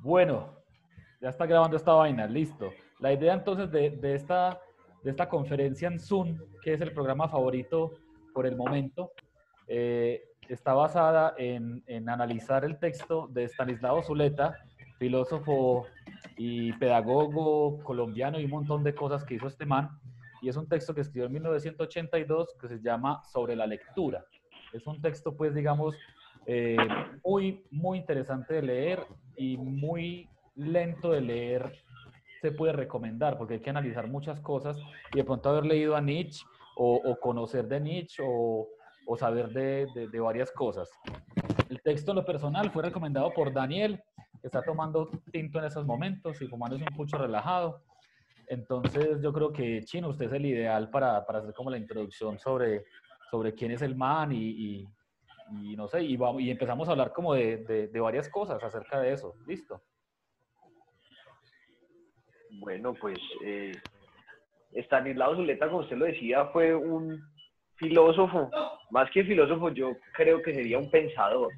Bueno, ya está grabando esta vaina, listo. La idea entonces de esta conferencia en Zoom, que es el programa favorito por el momento, está basada en analizar el texto de Stanislao Zuleta, filósofo y pedagogo colombiano y un montón de cosas que hizo este man. Y es un texto que escribió en 1982 que se llama Sobre la lectura. Es un texto, pues, digamos, muy interesante de leer y muy lento de leer se puede recomendar, porque hay que analizar muchas cosas y de pronto haber leído a Nietzsche o conocer de Nietzsche o saber de varias cosas. El texto en lo personal fue recomendado por Daniel, que está tomando tinto en esos momentos y fumándose un pucho relajado. Entonces yo creo que, Chino, usted es el ideal para hacer como la introducción sobre quién es el man y no sé, y empezamos a hablar como de varias cosas acerca de eso. ¿Listo? Bueno, pues Stanislao Zuleta, como usted lo decía, fue un filósofo. Más que filósofo, yo creo que sería un pensador,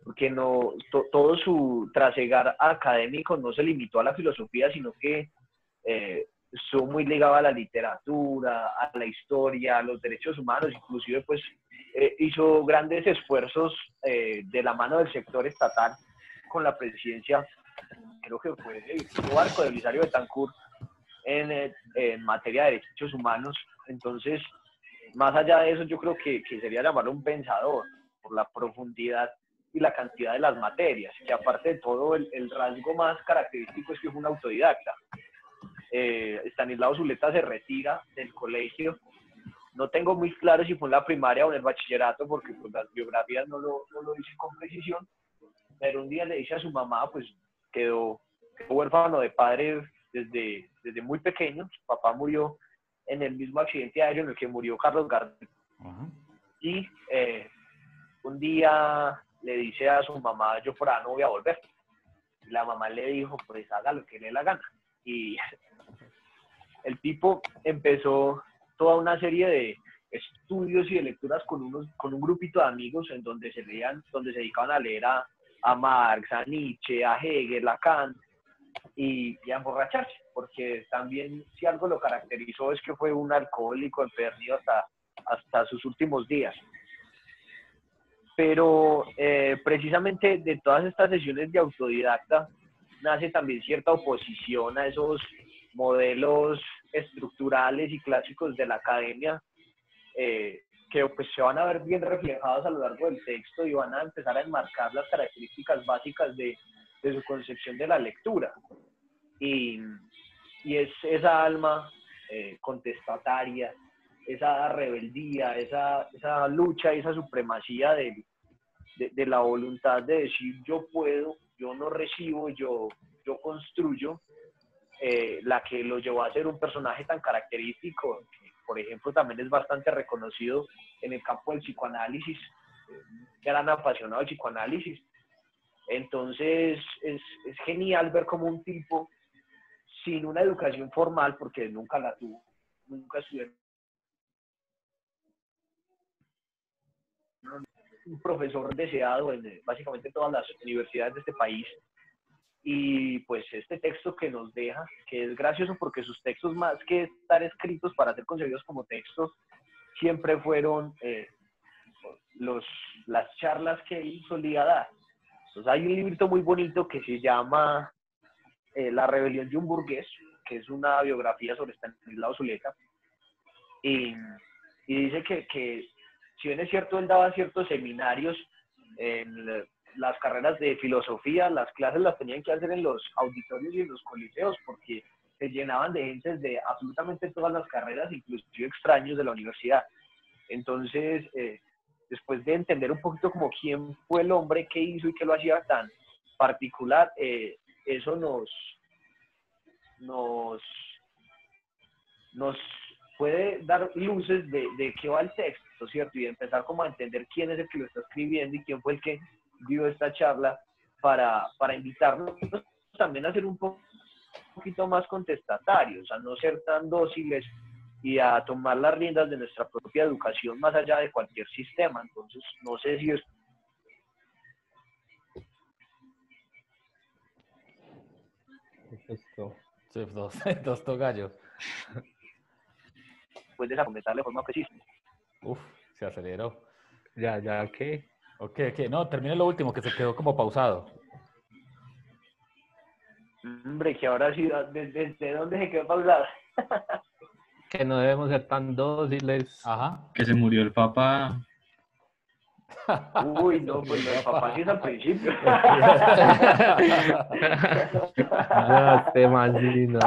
porque no todo su trasegar académico no se limitó a la filosofía, sino que estuvo muy ligado a la literatura, a la historia, a los derechos humanos, inclusive pues hizo grandes esfuerzos de la mano del sector estatal con la presidencia, creo que fue de Virgilio Barco, de Belisario Betancur, en materia de derechos humanos. Entonces, más allá de eso, yo creo que sería llamarlo un pensador, por la profundidad y la cantidad de las materias, que aparte de todo, el rasgo más característico es que fue un autodidacta. Stanislao Zuleta se retira del colegio. No tengo muy claro si fue en la primaria o en el bachillerato, porque pues, las biografías no lo dicen con precisión, pero un día le dice a su mamá, pues quedó huérfano de padre desde muy pequeño. Su papá murió en el mismo accidente aéreo en el que murió Carlos Gardel. Y un día le dice a su mamá, yo por ahora no voy a volver. Y la mamá le dijo, pues haga lo que le dé la gana. Y el tipo empezó toda una serie de estudios y de lecturas con un grupito de amigos en donde se dedicaban a leer a Marx, a Nietzsche, a Hegel, a Kant, y a emborracharse, porque también si algo lo caracterizó es que fue un alcohólico empedernido hasta sus últimos días. Pero precisamente de todas estas sesiones de autodidacta nace también cierta oposición a esos modelos estructurales y clásicos de la academia, que pues se van a ver bien reflejados a lo largo del texto y van a empezar a enmarcar las características básicas de su concepción de la lectura. Y es esa alma contestataria, esa rebeldía, esa lucha y esa supremacía de la voluntad de decir yo puedo, yo no recibo, yo construyo, la que lo llevó a ser un personaje tan característico, que por ejemplo también es bastante reconocido en el campo del psicoanálisis, un gran apasionado del psicoanálisis. Entonces es genial ver como un tipo sin una educación formal, porque nunca la tuvo, nunca estudió, un profesor deseado en básicamente todas las universidades de este país. Y pues este texto que nos deja, que es gracioso porque sus textos, más que estar escritos para ser concebidos como textos, siempre fueron las charlas que él solía dar. Entonces hay un librito muy bonito que se llama La rebelión de un burgués, que es una biografía sobre Stanislao Zuleta, y dice que si bien es cierto, él daba ciertos seminarios en las carreras de filosofía, las clases las tenían que hacer en los auditorios y en los coliseos, porque se llenaban de gente de absolutamente todas las carreras, inclusive extraños de la universidad. Entonces, después de entender un poquito como quién fue el hombre que hizo y que lo hacía tan particular, eso nos puede dar luces de qué va el texto, ¿cierto? Y empezar como a entender quién es el que lo está escribiendo y quién fue el que dio esta charla para invitarnos también a ser un poquito más contestatarios, a no ser tan dóciles y a tomar las riendas de nuestra propia educación más allá de cualquier sistema. Entonces, no sé si es... Esto. Sí, dos, dos togallos. Puedes argumentarle de forma precisa. Uf, se aceleró. Ya, ¿qué? Ok, no, termine lo último, que se quedó como pausado. Hombre, que ahora sí, ¿desde dónde se quedó pausado? Que no debemos ser tan dóciles. Ajá. Que se murió el papá. Uy, no, pues lo del papá sí es al principio. No, este man sí, no.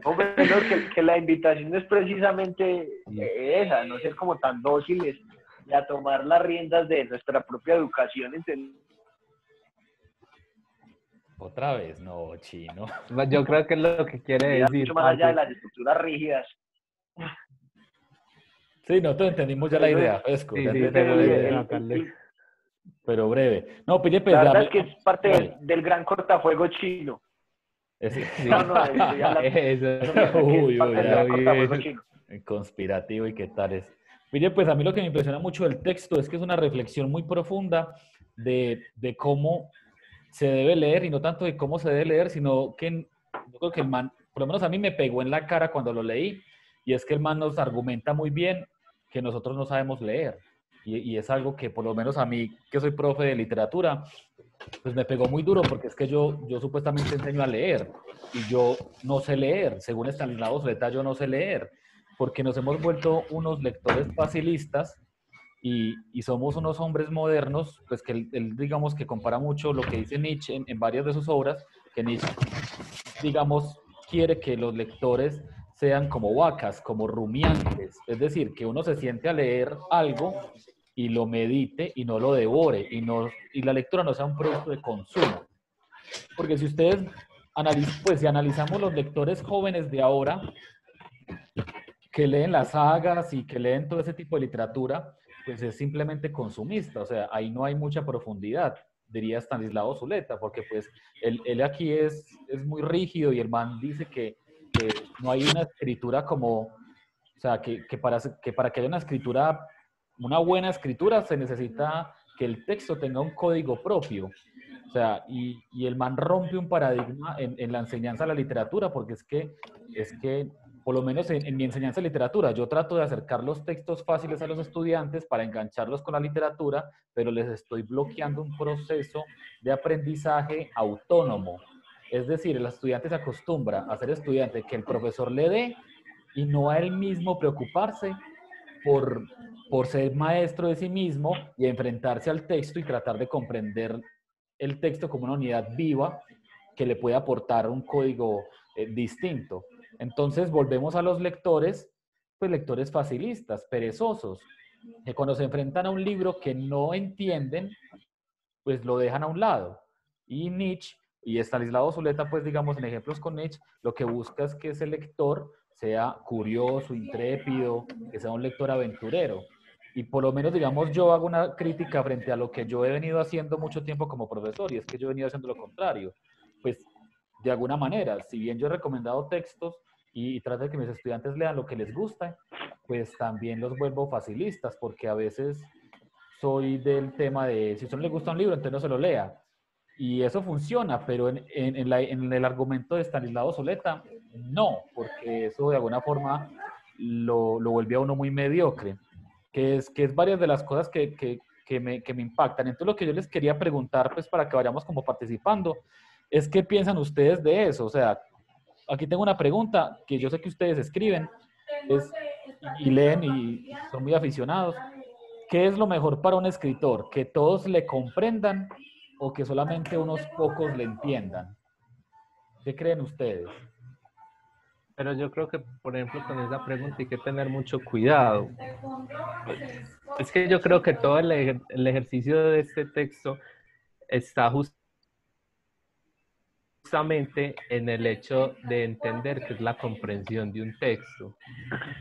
Hombre, no, que la invitación es precisamente esa, no ser como tan dóciles y a tomar las riendas de nuestra propia educación. Otra vez, no, chino. Yo creo que es lo que quiere decir. Mucho más allá de las estructuras rígidas. Sí, nosotros entendimos ya la idea, Fresco. Sí, ya sí, entendimos la idea, pero breve. No, pille, pues. La verdad es que es parte Vale. del gran cortafuego chino. Sí. No, estoy hablando Uy, parte del gran cortafuego chino. Conspirativo y qué tal es. Mire, pues a mí lo que me impresiona mucho del texto es que es una reflexión muy profunda de cómo se debe leer, y no tanto de cómo se debe leer, sino que yo creo que el man, por lo menos a mí me pegó en la cara cuando lo leí, y es que el man nos argumenta muy bien que nosotros no sabemos leer. Y es algo que por lo menos a mí, que soy profe de literatura, pues me pegó muy duro, porque es que yo supuestamente enseño a leer y yo no sé leer. Según Estanislao Zuleta, yo no sé leer, porque nos hemos vuelto unos lectores facilistas y somos unos hombres modernos, pues que él digamos que compara mucho lo que dice Nietzsche en varias de sus obras, que Nietzsche, digamos, quiere que los lectores sean como vacas, como rumiantes, es decir, que uno se siente a leer algo y lo medite y no lo devore, y la lectura no sea un producto de consumo. Porque si ustedes pues si analizamos los lectores jóvenes de ahora, que leen las sagas y que leen todo ese tipo de literatura, pues es simplemente consumista, o sea, ahí no hay mucha profundidad, diría Stanislao Zuleta, porque pues él aquí es muy rígido, y el man dice que no hay una escritura como, o sea, que para que haya una escritura, una buena escritura, se necesita que el texto tenga un código propio. O sea, y el man rompe un paradigma en la enseñanza de la literatura, porque es que por lo menos en mi enseñanza de literatura, yo trato de acercar los textos fáciles a los estudiantes para engancharlos con la literatura, pero les estoy bloqueando un proceso de aprendizaje autónomo. Es decir, el estudiante se acostumbra a ser estudiante que el profesor le dé, y no a él mismo preocuparse por ser maestro de sí mismo y enfrentarse al texto y tratar de comprender el texto como una unidad viva que le puede aportar un código distinto. Entonces volvemos a los lectores, pues lectores facilistas, perezosos, que cuando se enfrentan a un libro que no entienden, pues lo dejan a un lado. Y Nietzsche y Stanislao Zuleta, pues digamos en ejemplos con Nietzsche, lo que busca es que ese lector sea curioso, intrépido, que sea un lector aventurero. Y por lo menos, digamos, yo hago una crítica frente a lo que yo he venido haciendo mucho tiempo como profesor, y es que yo he venido haciendo lo contrario. Pues, de alguna manera, si bien yo he recomendado textos y trato de que mis estudiantes lean lo que les gusta, pues también los vuelvo facilistas, porque a veces soy del tema de, si a usted no le gusta un libro, entonces no se lo lea. Y eso funciona, pero en el argumento de Stanislao Soleta, no, porque eso de alguna forma lo vuelve a uno muy mediocre, que es varias de las cosas que me impactan. Entonces lo que yo les quería preguntar, pues para que vayamos como participando, es qué piensan ustedes de eso. O sea, aquí tengo una pregunta que yo sé que ustedes escriben y leen y son muy aficionados. ¿Qué es lo mejor para un escritor? ¿Que todos le comprendan o que solamente unos pocos le entiendan? ¿Qué creen ustedes? Pero yo creo que, por ejemplo, con esa pregunta hay que tener mucho cuidado. Es que yo creo que todo el ejercicio de este texto está justamente en el hecho de entender qué es la comprensión de un texto.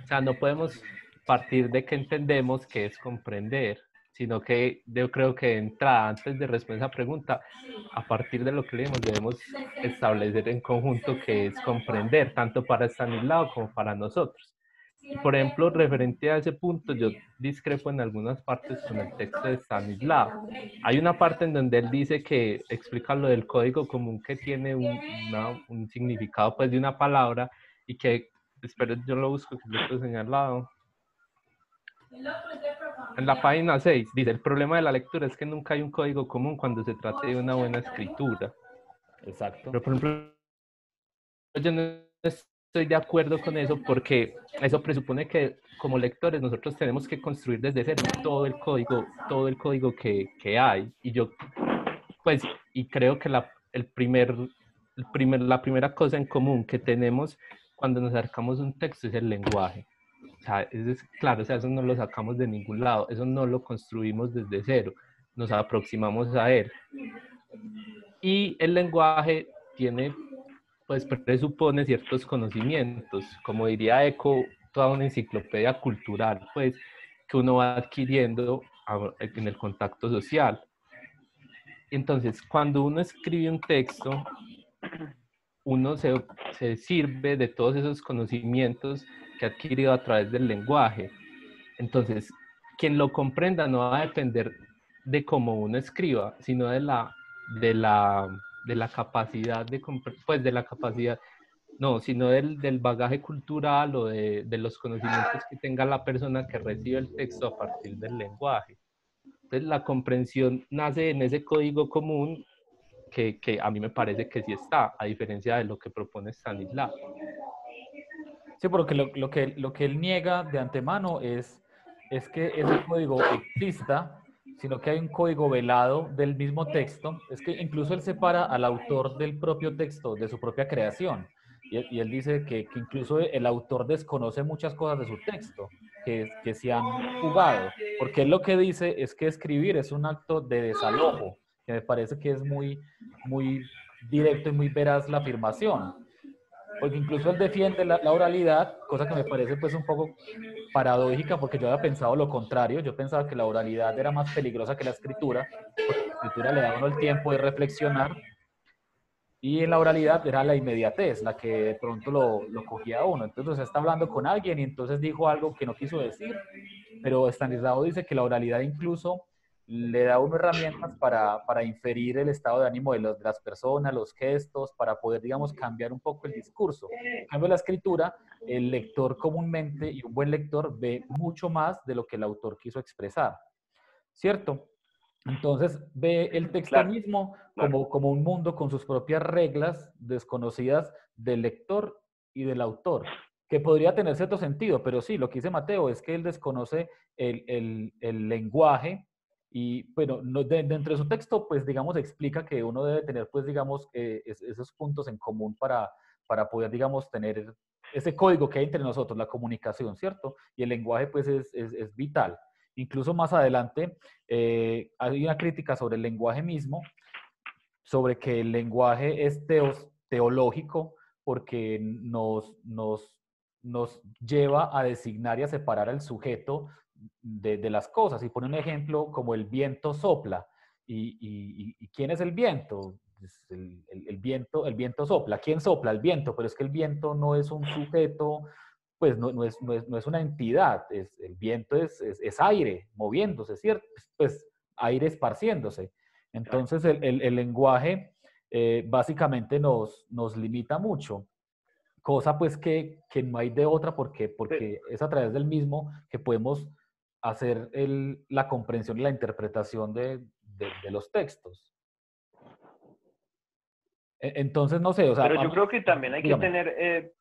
O sea, no podemos partir de que entendemos qué es comprender, sino que yo creo que de entrada, antes de responder esa pregunta, a partir de lo que leemos, debemos establecer en conjunto qué es comprender, tanto para Stanislao como para nosotros. por ejemplo, referente a ese punto, yo discrepo en algunas partes con el texto de Stanislav. Hay una parte en donde él dice que explica lo del código común que tiene un significado pues de una palabra y que, espero yo lo busco, que lo estoy señalado. En la página 6 dice, el problema de la lectura es que nunca hay un código común cuando se trata de una buena escritura. Exacto. Pero, por ejemplo, yo no estoy de acuerdo con eso porque eso presupone que como lectores nosotros tenemos que construir desde cero todo el código que hay. Y yo, pues, y creo que la primera cosa en común que tenemos cuando nos acercamos a un texto es el lenguaje. O sea, claro, o sea, eso no lo sacamos de ningún lado, eso no lo construimos desde cero, nos aproximamos a él. Y el lenguaje tiene, pues presupone ciertos conocimientos, como diría Eco, toda una enciclopedia cultural, pues, que uno va adquiriendo en el contacto social. Entonces, cuando uno escribe un texto, uno se sirve de todos esos conocimientos que ha adquirido a través del lenguaje. Entonces, quien lo comprenda no va a depender de cómo uno escriba, sino de la capacidad pues de la capacidad, no, sino del bagaje cultural o de los conocimientos que tenga la persona que recibe el texto a partir del lenguaje. Entonces, la comprensión nace en ese código común que a mí me parece que sí está, a diferencia de lo que propone Stanislav. Sí, porque lo que él niega de antemano es que ese código exista, sino que hay un código velado del mismo texto. Es que incluso él separa al autor del propio texto, de su propia creación. Y él dice que incluso el autor desconoce muchas cosas de su texto, que se han jugado. Porque él lo que dice es que escribir es un acto de desalojo, que me parece que es muy directo y muy veraz la afirmación. Porque incluso él defiende la oralidad, cosa que me parece pues un poco paradójica, porque yo había pensado lo contrario. Yo pensaba que la oralidad era más peligrosa que la escritura, porque la escritura le da a uno el tiempo de reflexionar, y en la oralidad era la inmediatez, la que de pronto lo cogía a uno. Entonces está hablando con alguien y entonces dijo algo que no quiso decir, pero Stanislao dice que la oralidad incluso le da a uno herramientas para inferir el estado de ánimo de las personas, los gestos, para poder, digamos, cambiar un poco el discurso. En cambio, la escritura, el lector comúnmente y un buen lector ve mucho más de lo que el autor quiso expresar, ¿cierto? Entonces ve el texto Claro, mismo claro. como un mundo con sus propias reglas desconocidas del lector y del autor, que podría tener cierto sentido, pero sí, lo que dice Mateo es que él desconoce el lenguaje y, bueno, no, dentro de su texto, pues, digamos, explica que uno debe tener, pues, digamos, esos puntos en común para poder, digamos, tener ese código que hay entre nosotros, la comunicación, ¿cierto? Y el lenguaje, pues, es vital. Incluso más adelante hay una crítica sobre el lenguaje mismo, sobre que el lenguaje es teológico porque nos lleva a designar y a separar al sujeto de las cosas. Y pone un ejemplo como el viento sopla. ¿Y quién es el viento? Pues el viento sopla. ¿Quién sopla? El viento, pero es que el viento no es un sujeto, pues no es una entidad. El viento es aire moviéndose, ¿cierto? Pues aire esparciéndose. Entonces el lenguaje básicamente nos limita mucho, cosa pues que no hay de otra porque es a través del mismo que podemos hacer la comprensión y la interpretación de los textos. Entonces, no sé, o sea, Pero yo creo que también hay que dígame. tener,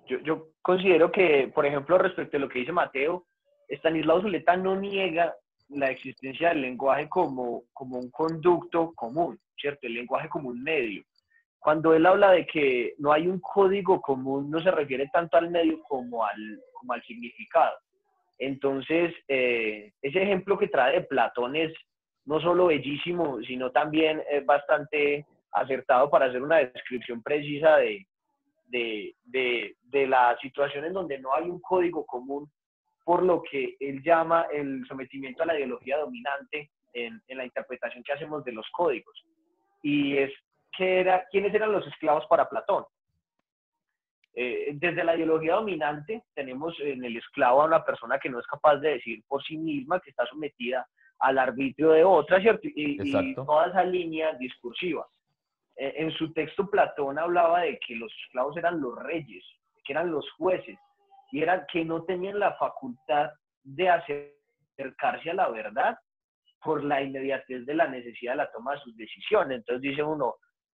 yo considero que, por ejemplo, respecto a lo que dice Mateo, Estanislao Zuleta no niega la existencia del lenguaje como un conducto común, ¿cierto? El lenguaje como un medio. Cuando él habla de que no hay un código común, no se refiere tanto al medio como al significado. Entonces, ese ejemplo que trae de Platón es no solo bellísimo, sino también bastante acertado para hacer una descripción precisa de la situación en donde no hay un código común, por lo que él llama el sometimiento a la ideología dominante en la interpretación que hacemos de los códigos. Y es ¿quiénes eran los esclavos para Platón? Desde la ideología dominante tenemos en el esclavo a una persona que no es capaz de decir por sí misma, que está sometida al arbitrio de otra, ¿cierto? Y toda esa línea discursiva. En su texto Platón hablaba de que los esclavos eran los reyes, que eran los jueces, y eran que no tenían la facultad de acercarse a la verdad por la inmediatez de la necesidad de la toma de sus decisiones. Entonces dice uno,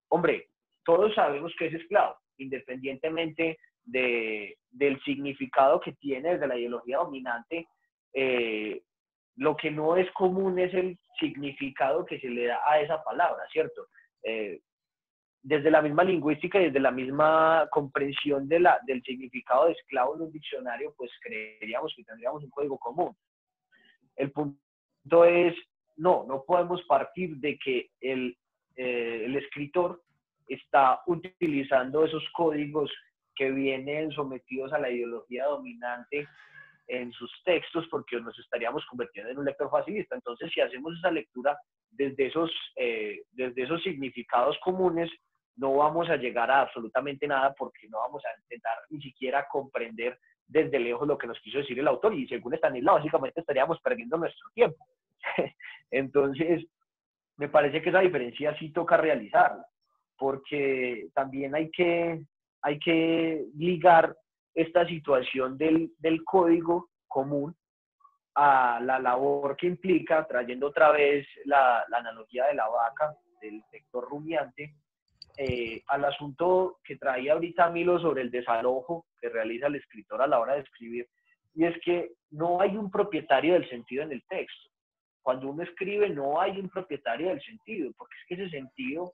hombre, todos sabemos que es esclavo, independientemente del significado que tiene desde la ideología dominante. Lo que no es común es el significado que se le da a esa palabra, ¿cierto? Desde la misma lingüística y desde la misma comprensión del significado de esclavo en un diccionario, pues creeríamos que tendríamos un código común. El punto es, no podemos partir de que el escritor está utilizando esos códigos que vienen sometidos a la ideología dominante en sus textos, porque nos estaríamos convirtiendo en un lector facilista. Entonces, si hacemos esa lectura desde esos significados comunes, no vamos a llegar a absolutamente nada, porque no vamos a intentar ni siquiera comprender desde lejos lo que nos quiso decir el autor, y según Stanislao, básicamente estaríamos perdiendo nuestro tiempo. Entonces, me parece que esa diferencia sí toca realizarla, porque también hay que ligar esta situación del código común a la labor que implica, trayendo otra vez la analogía de la vaca, del sector rumiante, al asunto que traía ahorita Milo sobre el desalojo que realiza el escritor a la hora de escribir, y es que no hay un propietario del sentido en el texto. Cuando uno escribe no hay un propietario del sentido, porque es que ese sentido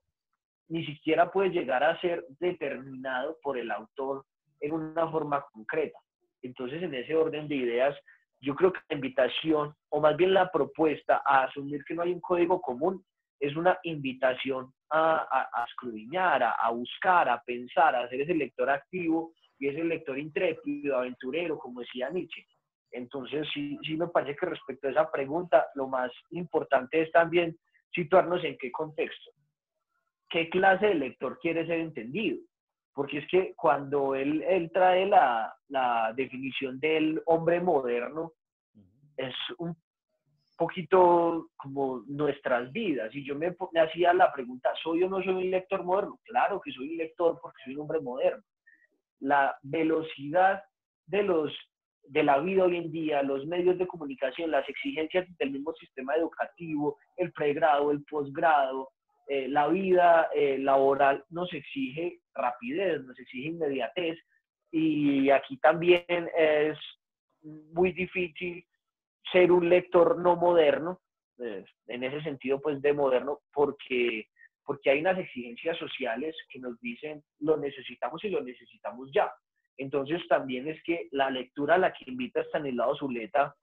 ni siquiera puede llegar a ser determinado por el autor en una forma concreta. Entonces, en ese orden de ideas, yo creo que la invitación, o más bien la propuesta a asumir que no hay un código común, es una invitación a escudriñar, a buscar, a pensar, a ser ese lector activo y ese lector intrépido, aventurero, como decía Nietzsche. Entonces, sí me parece que respecto a esa pregunta, lo más importante es también situarnos en qué contexto. ¿Qué clase de lector quiere ser entendido? Porque es que cuando él trae la definición del hombre moderno, es un poquito como nuestras vidas. Y yo me hacía la pregunta, ¿soy o no soy un lector moderno? Claro que soy un lector porque soy un hombre moderno. La velocidad de la vida hoy en día, los medios de comunicación, las exigencias del mismo sistema educativo, el pregrado, el posgrado, la vida laboral nos exige rapidez, nos exige inmediatez, y aquí también es muy difícil ser un lector no moderno, en ese sentido pues de moderno, porque hay unas exigencias sociales que nos dicen lo necesitamos y lo necesitamos ya. Entonces también es que la lectura a la que invita Stanislao Zuleta,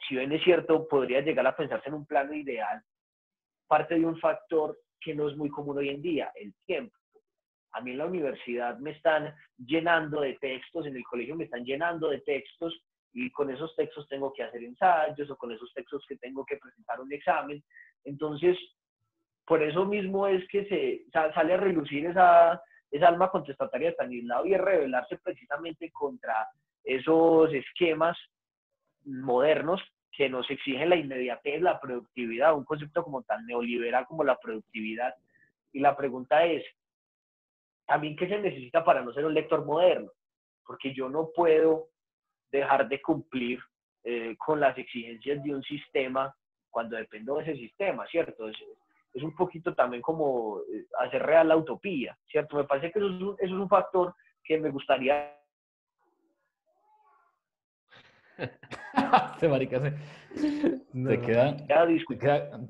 si bien es cierto, podría llegar a pensarse en un plano ideal, parte de un factor que no es muy común hoy en día, el tiempo. A mí en la universidad me están llenando de textos, en el colegio me están llenando de textos, y con esos textos tengo que hacer ensayos, o con esos textos que tengo que presentar un examen. Entonces, por eso mismo es que sale a relucir esa alma contestataria de Stanislao, y es rebelarse precisamente contra esos esquemas modernos que nos exigen la inmediatez, la productividad, un concepto como tan neoliberal como la productividad. Y la pregunta es, ¿también qué se necesita para no ser un lector moderno? Porque yo no puedo dejar de cumplir con las exigencias de un sistema cuando dependo de ese sistema, ¿cierto? Es un poquito también como hacer real la utopía, ¿cierto? Me parece que eso es un factor que me gustaría... Se marica, se queda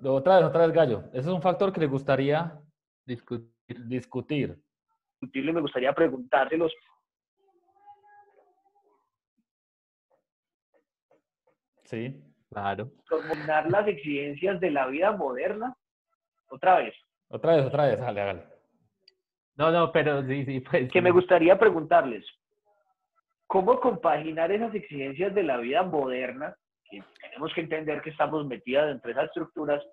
otra vez gallo. Ese es un factor que le gustaría discutir. Me gustaría preguntárselos. Sí. Claro. Dominar las exigencias de la vida moderna. Otra vez, hágale. No, pero sí, pues. Que me gustaría preguntarles, ¿cómo compaginar esas exigencias de la vida moderna, que tenemos que entender que estamos metidas entre esas estructuras,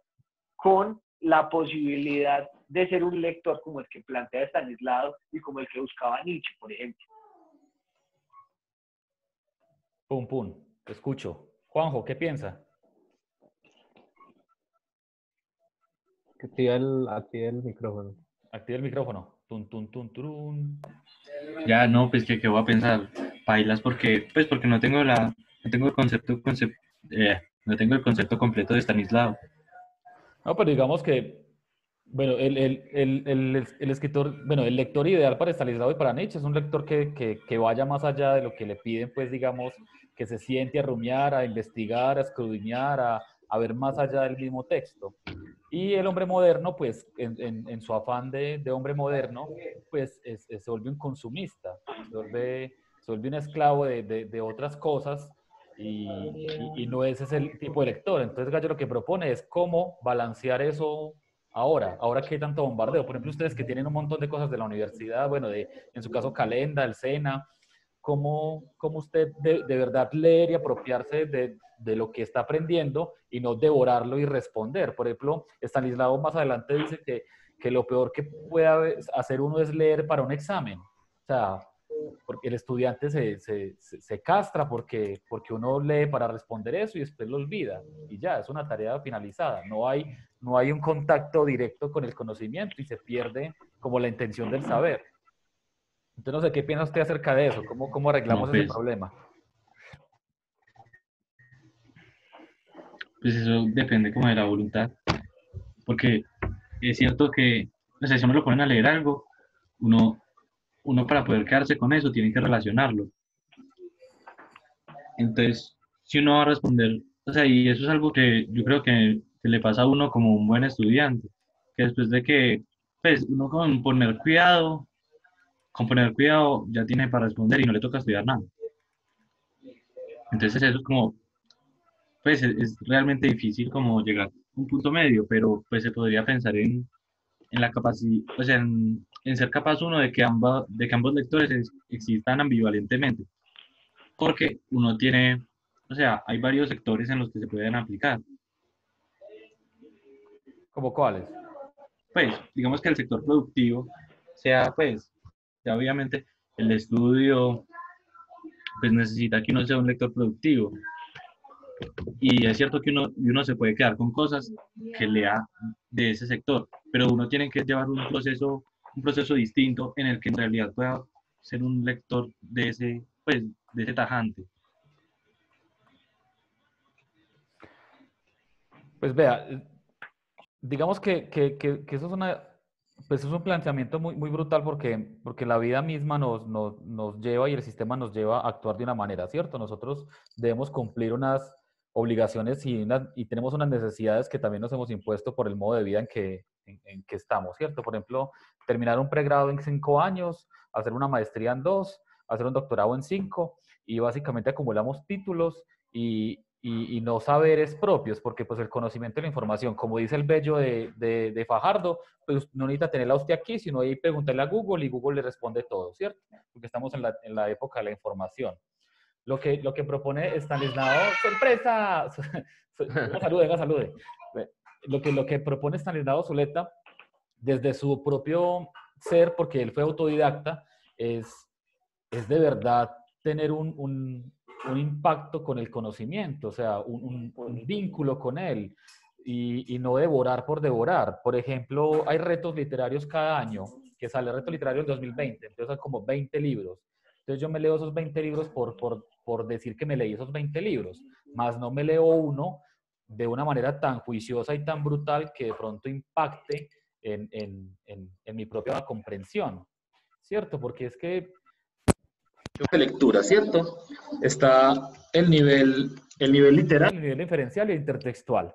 con la posibilidad de ser un lector como el que plantea Stanislao y como el que buscaba Nietzsche, por ejemplo. Pum, pum, te escucho. Juanjo, ¿qué piensa? Activa el micrófono. Activa el micrófono. Tun, tun, tun, turun. Ya no, pues que voy a pensar, bailas porque, pues porque no tengo el no tengo el concepto completo de Stanislao. No, pero digamos que, bueno, el escritor, bueno, el lector ideal para Stanislao y para Nietzsche es un lector que vaya más allá de lo que le piden, pues digamos, que se siente a rumiar, a investigar, a escudriñar, a ver más allá del mismo texto. Y el hombre moderno, pues, en su afán de hombre moderno, pues, se vuelve un consumista, se vuelve un esclavo de otras cosas y no ese es el tipo de lector. Entonces, Gallo lo que propone es cómo balancear eso ahora que hay tanto bombardeo. Por ejemplo, ustedes que tienen un montón de cosas de la universidad, bueno, en su caso Calenda, el SENA, cómo usted de verdad leer y apropiarse de lo que está aprendiendo y no devorarlo y responder. Por ejemplo, Stanislao más adelante dice que lo peor que puede hacer uno es leer para un examen. O sea, porque el estudiante se castra porque uno lee para responder eso y después lo olvida. Y ya, es una tarea finalizada. No hay un contacto directo con el conocimiento y se pierde como la intención del saber. Entonces, no sé, ¿qué piensa usted acerca de eso? ¿Cómo No, arreglamos ese problema? pues eso depende como de la voluntad, porque es cierto que, o sea, si uno lo ponen a leer algo, uno, uno para poder quedarse con eso tiene que relacionarlo. Entonces, si uno va a responder, o sea, y eso es algo que yo creo que le pasa a uno como un buen estudiante, que después de que, pues, uno con poner cuidado ya tiene para responder y no le toca estudiar nada. Entonces, eso es como, pues, es realmente difícil como llegar a un punto medio, pero pues se podría pensar en la capacidad, o sea, en ser capaz uno de que ambos lectores existan ambivalentemente, porque uno tiene, o sea, hay varios sectores en los que se pueden aplicar. ¿Cómo cuáles? Pues, digamos que el sector productivo sea, pues, ya obviamente el estudio, pues necesita que uno sea un lector productivo. Y es cierto que uno se puede quedar con cosas que lea de ese sector, pero uno tiene que llevar un proceso distinto en el que en realidad pueda ser un lector de ese, pues, de ese tajante. Pues vea, digamos que eso es pues es un planteamiento muy brutal porque la vida misma nos lleva y el sistema nos lleva a actuar de una manera, ¿cierto? Nosotros debemos cumplir unas obligaciones y tenemos unas necesidades que también nos hemos impuesto por el modo de vida en que estamos, ¿cierto? Por ejemplo, terminar un pregrado en 5 años, hacer una maestría en 2, hacer un doctorado en 5 y básicamente acumulamos títulos y no saberes propios, porque pues el conocimiento y la información, como dice el bello de Fajardo, pues no necesita tenerla usted aquí, sino ahí preguntarle a Google y Google le responde todo, ¿cierto? Porque estamos en la época de la información. Lo que propone Stanislao, sorpresa, venga, salude. Lo que propone Stanislao Zuleta, desde su propio ser, porque él fue autodidacta, es de verdad tener un impacto con el conocimiento, o sea, un vínculo con él y no devorar por devorar. Por ejemplo, hay retos literarios cada año, que sale el reto literario en 2020, entonces son como 20 libros. Entonces yo me leo esos 20 libros por decir que me leí esos 20 libros, más no me leo uno de una manera tan juiciosa y tan brutal que de pronto impacte en mi propia comprensión, ¿cierto? Porque es que de lectura, ¿cierto? Está el nivel literal, el nivel inferencial y el intertextual.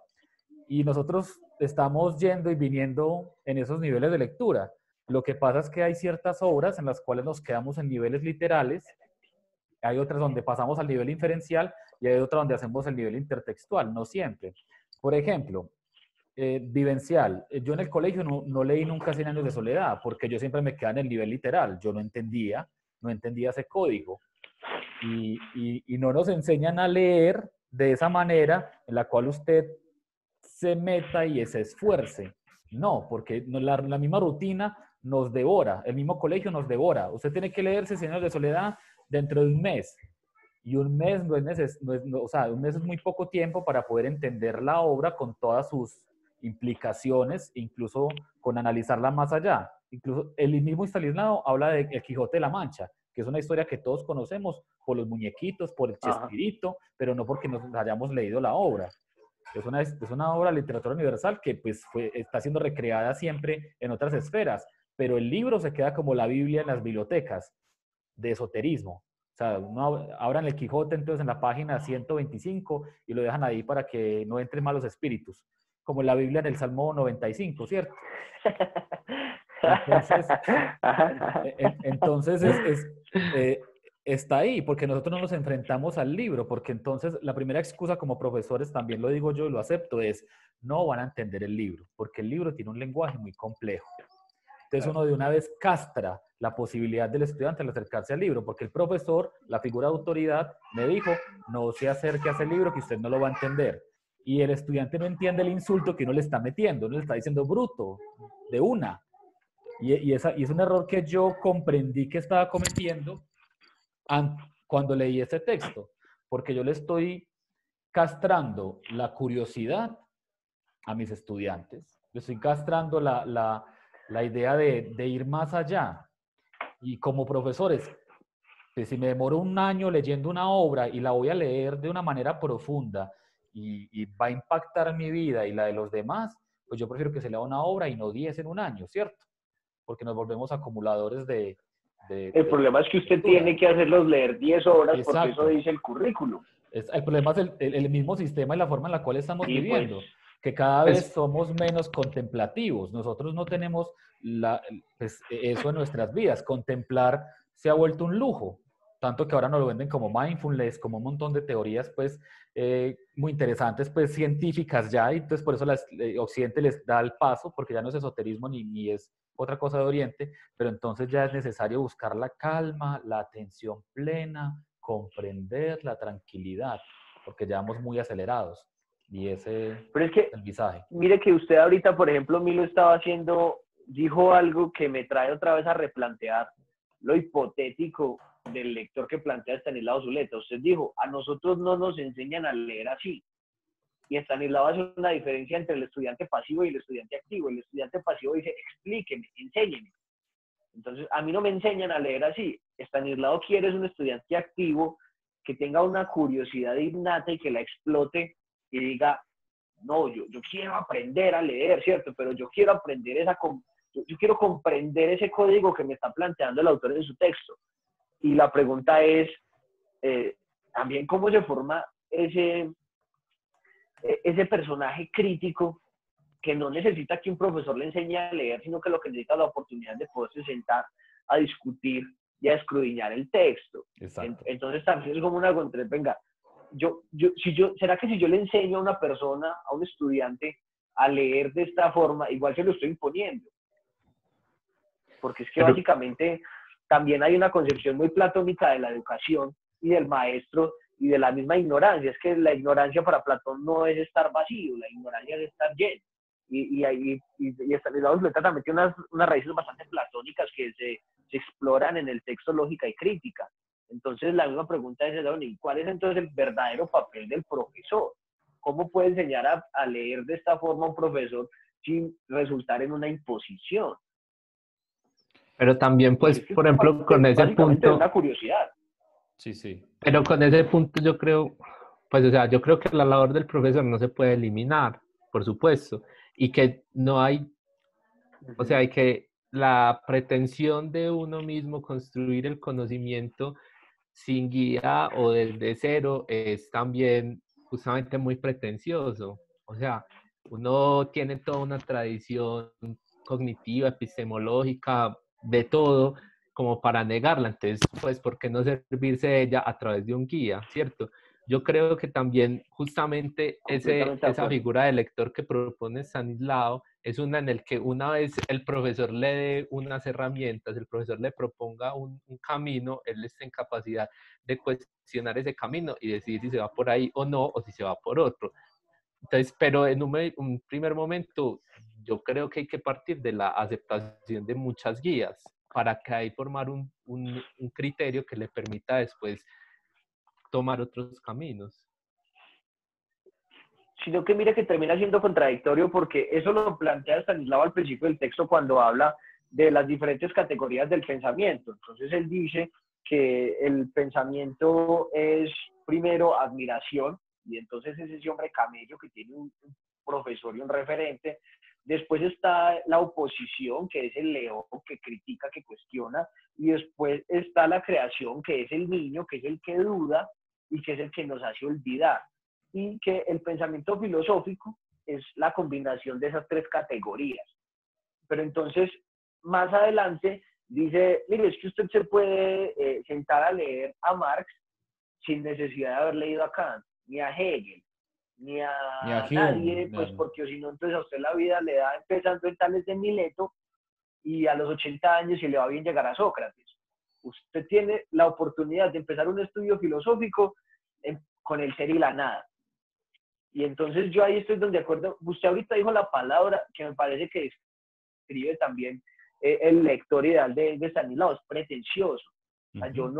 Y nosotros estamos yendo y viniendo en esos niveles de lectura. Lo que pasa es que hay ciertas obras en las cuales nos quedamos en niveles literales, hay otras donde pasamos al nivel inferencial y hay otras donde hacemos el nivel intertextual, no siempre. Por ejemplo, vivencial. Yo en el colegio no leí nunca 100 años de soledad, porque yo siempre me quedaba en el nivel literal. Yo no entendía ese código. Y no nos enseñan a leer de esa manera en la cual usted se meta y se esfuerce. No, porque la misma rutina nos devora, el mismo colegio nos devora. Usted tiene que leerse Señores de Soledad dentro de un mes. Y un mes o sea, un mes es muy poco tiempo para poder entender la obra con todas sus implicaciones, incluso con analizarla más allá. Incluso el mismo Stanislao habla de El Quijote de la Mancha, que es una historia que todos conocemos por los muñequitos, por el Ajá. Chespirito, pero no porque nos hayamos leído la obra. Es una obra de literatura universal que pues está siendo recreada siempre en otras esferas, pero el libro se queda como la Biblia en las bibliotecas de esoterismo. O sea, abran el Quijote entonces en la página 125 y lo dejan ahí para que no entren malos espíritus, como la Biblia en el Salmo 95, ¿cierto? Entonces, entonces está ahí, porque nosotros no nos enfrentamos al libro, porque entonces la primera excusa como profesores, también lo digo yo y lo acepto, es no van a entender el libro, porque el libro tiene un lenguaje muy complejo. Entonces uno de una vez castra la posibilidad del estudiante al acercarse al libro, porque el profesor, la figura de autoridad, me dijo, no se acerque a ese libro que usted no lo va a entender. Y el estudiante no entiende el insulto que uno le está metiendo, uno le está diciendo bruto, de una. Y es un error que yo comprendí que estaba cometiendo cuando leí ese texto, porque yo le estoy castrando la curiosidad a mis estudiantes, le estoy castrando la idea de ir más allá. Y como profesores, pues si me demoro un año leyendo una obra y la voy a leer de una manera profunda y va a impactar mi vida y la de los demás, pues yo prefiero que se lea una obra y no 10 en un año, ¿cierto? Porque nos volvemos acumuladores El problema es que usted lectura. tiene que hacerlos leer 10 horas porque eso Exacto. dice el currículum. El problema es el mismo sistema y la forma en la cual estamos Y pues, viviendo, que cada vez Pues, somos menos contemplativos. Nosotros no tenemos pues, eso en nuestras vidas. Contemplar se ha vuelto un lujo, tanto que ahora nos lo venden como mindfulness, como un montón de teorías pues muy interesantes, pues científicas ya, y entonces por eso Occidente les da el paso, porque ya no es esoterismo ni es otra cosa de Oriente, pero entonces ya es necesario buscar la calma, la atención plena, comprender la tranquilidad, porque ya vamos muy acelerados y ese es pero es que, el visaje. mire que usted ahorita, por ejemplo, Milo estaba haciendo, dijo algo que me trae otra vez a replantear lo hipotético del lector que plantea Estanislao Zuleta. Usted dijo, a nosotros no nos enseñan a leer así. Y Estanislao hace una diferencia entre el estudiante pasivo y el estudiante activo. El estudiante pasivo dice, explíqueme, enséñeme. Entonces, a mí no me enseñan a leer así. Estanislao quiere es un estudiante activo que tenga una curiosidad innata y que la explote y diga, no, yo quiero aprender a leer, ¿cierto? Pero yo quiero aprender yo quiero comprender ese código que me está planteando el autor en su texto. Y la pregunta es, también cómo se forma ese personaje crítico que no necesita que un profesor le enseñe a leer, sino que lo que necesita es la oportunidad de poderse sentar a discutir y a escudriñar el texto. Exacto. Entonces también es como una contra, venga, ¿será que si yo le enseño a una persona, a un estudiante, a leer de esta forma, igual se lo estoy imponiendo? Porque es que básicamente también hay una concepción muy platónica de la educación y del maestro y de la misma ignorancia. Es que la ignorancia para Platón no es estar vacío, la ignorancia es estar lleno. Y Estanislao Zuleta también tiene unas raíces bastante platónicas que se exploran en el texto Lógica y Crítica. Entonces la misma pregunta es, ¿cuál es entonces el verdadero papel del profesor? ¿Cómo puede enseñar a leer de esta forma a un profesor sin resultar en una imposición? pero también, pues, Es que por ejemplo, con ese básicamente es punto, una curiosidad. Sí, sí. pero con ese punto yo creo, pues, o sea, yo creo que la labor del profesor no se puede eliminar, por supuesto, y que no hay, o sea, hay que la pretensión de uno mismo construir el conocimiento sin guía o desde cero es también justamente muy pretencioso. O sea, uno tiene toda una tradición cognitiva, epistemológica, de todo, como para negarla. Entonces, pues, ¿por qué no servirse de ella a través de un guía, cierto? Yo creo que también justamente Completamente de esa acuerdo. figura de lector que propone Stanislao es una en el que una vez el profesor le dé unas herramientas, el profesor le proponga un camino, él esté en capacidad de cuestionar ese camino y decidir si se va por ahí o no, o si se va por otro. Entonces, pero en un primer momento, yo creo que hay que partir de la aceptación de muchas guías para que ahí formar un criterio que le permita después tomar otros caminos. Sino que mira que termina siendo contradictorio porque eso lo plantea Stanislao al principio del texto cuando habla de las diferentes categorías del pensamiento. Entonces él dice que el pensamiento es primero admiración, y entonces es ese hombre camello que tiene un profesor y un referente. Después está la oposición, que es el león, que critica, que cuestiona, y después está la creación, que es el niño, que es el que duda y que es el que nos hace olvidar. Y que el pensamiento filosófico es la combinación de esas tres categorías. Pero entonces, más adelante, dice, mire, es que usted se puede sentar a leer a Marx sin necesidad de haber leído a Kant, ni a Hegel, ni a Hume, nadie, pues claro. porque si no, entonces a usted la vida le da empezando en Tales de Mileto y a los 80 años si le va bien llegar a Sócrates. Usted tiene la oportunidad de empezar un estudio filosófico con el ser y la nada. Y entonces yo ahí estoy de acuerdo. Usted ahorita dijo la palabra que me parece que describe también el lector ideal de Stanislao, es pretencioso. O sea, yo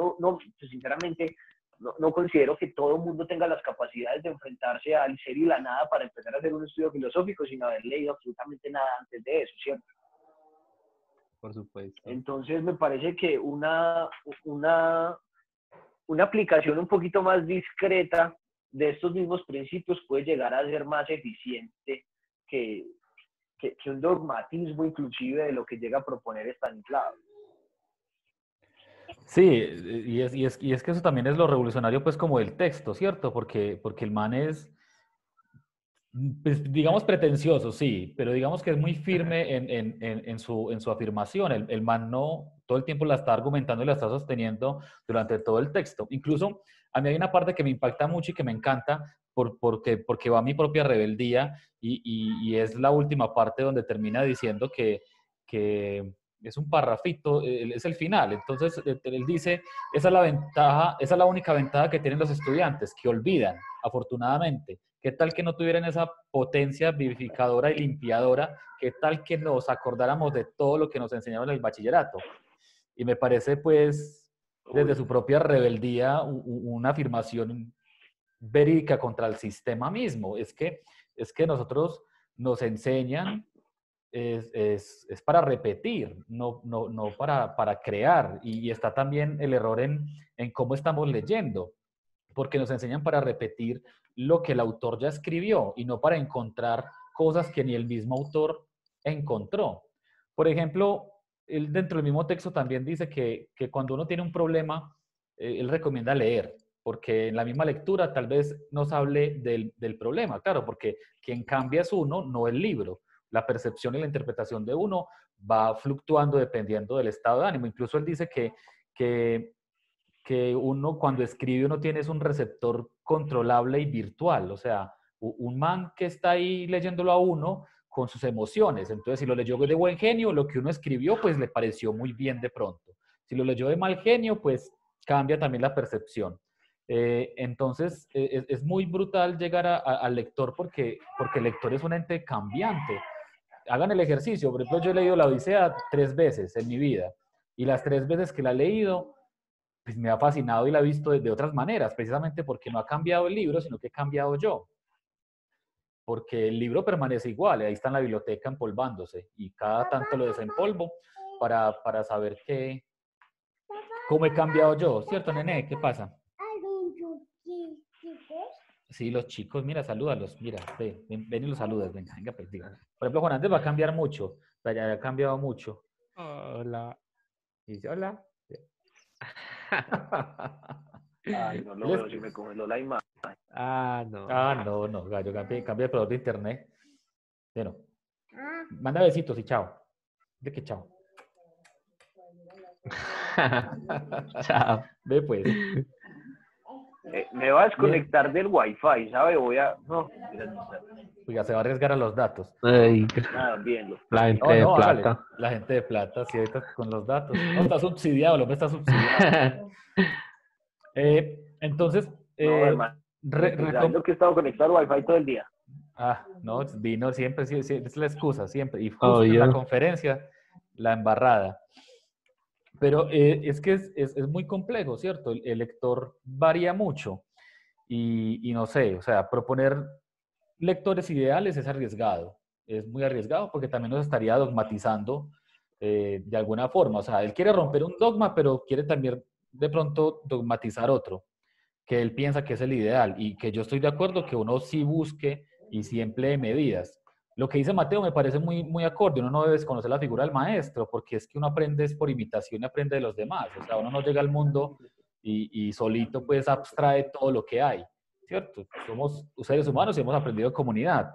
pues sinceramente, no considero que todo el mundo tenga las capacidades de enfrentarse al ser y la nada para empezar a hacer un estudio filosófico sin haber leído absolutamente nada antes de eso, ¿cierto? Por supuesto. Entonces me parece que una aplicación un poquito más discreta de estos mismos principios puede llegar a ser más eficiente que un dogmatismo inclusive de lo que llega a proponer Stanislao. Sí, y es que eso también es lo revolucionario, pues, como del texto, ¿cierto? Porque el man es, pues, digamos, pretencioso, sí, pero digamos que es muy firme en su afirmación. El man no, todo el tiempo la está argumentando y la está sosteniendo durante todo el texto. Incluso a mí hay una parte que me impacta mucho y que me encanta porque va a mi propia rebeldía y es la última parte donde termina diciendo que es un parrafito, es el final. Entonces, él dice, esa es la ventaja, esa es la única ventaja que tienen los estudiantes, que olvidan, afortunadamente. ¿Qué tal que no tuvieran esa potencia vivificadora y limpiadora? ¿Qué tal que nos acordáramos de todo lo que nos enseñaron en el bachillerato? Y me parece, pues, desde su propia rebeldía, una afirmación verídica contra el sistema mismo. Es que nosotros nos enseñan es para repetir, no para crear. Y está también el error en cómo estamos leyendo, porque nos enseñan para repetir lo que el autor ya escribió y no para encontrar cosas que ni el mismo autor encontró. Por ejemplo, él dentro del mismo texto también dice que cuando uno tiene un problema, él recomienda leer, porque en la misma lectura tal vez nos hable del problema, claro, porque quien cambia es uno, no el libro. La percepción y la interpretación de uno va fluctuando dependiendo del estado de ánimo. Incluso él dice que uno cuando escribe uno tiene un receptor controlable y virtual, o sea, un man que está ahí leyéndolo a uno con sus emociones. Entonces, si lo leyó de buen genio, lo que uno escribió, pues le pareció muy bien de pronto. Si lo leyó de mal genio, pues cambia también la percepción. Entonces, es muy brutal llegar al lector porque el lector es un ente cambiante. Hagan el ejercicio. Por ejemplo, yo he leído La Odisea 3 veces en mi vida y las 3 veces que la he leído, pues me ha fascinado y la he visto de otras maneras, precisamente porque no ha cambiado el libro, sino que he cambiado yo. Porque el libro permanece igual, ahí está en la biblioteca empolvándose y cada tanto lo desempolvo para saber cómo he cambiado yo. ¿Cierto, nene? ¿Qué pasa? Sí, los chicos, mira, salúdalos, mira, ven y los saludas, venga, pues diga. Por ejemplo, Juan Andrés va a cambiar mucho, ya ha cambiado mucho. Hola. Y dice, hola. Ay, no lo veo, si me congeló la imagen. No. No, gallo, cambia de proveedor de internet. Bueno, manda besitos y chao. ¿De qué chao? Chao. Ve pues. Me va a desconectar del wifi, ¿sabe? No, Oiga, se va a arriesgar a los datos. Ay, nada, bien. la gente de hágale. plata. La gente de plata, sí, ahorita con los datos. No, está subsidiado, el hombre está subsidiado. Entonces, No, hermano, lo que he estado conectado al wifi todo el día. No, vino siempre, sí, es la excusa, siempre. Y justo en la Obvio. conferencia, la embarrada. Pero es que es muy complejo, ¿cierto? El lector varía mucho y no sé, o sea, proponer lectores ideales es arriesgado. Es muy arriesgado porque también nos estaría dogmatizando de alguna forma. O sea, él quiere romper un dogma, pero quiere también de pronto dogmatizar otro, que él piensa que es el ideal y que yo estoy de acuerdo que uno sí busque y sí emplee medidas. Lo que dice Mateo me parece muy, muy acorde. Uno no debe desconocer la figura del maestro, porque es que uno aprende es por imitación y aprende de los demás. O sea, uno no llega al mundo y solito pues abstrae todo lo que hay, ¿cierto? Somos seres humanos y hemos aprendido en comunidad.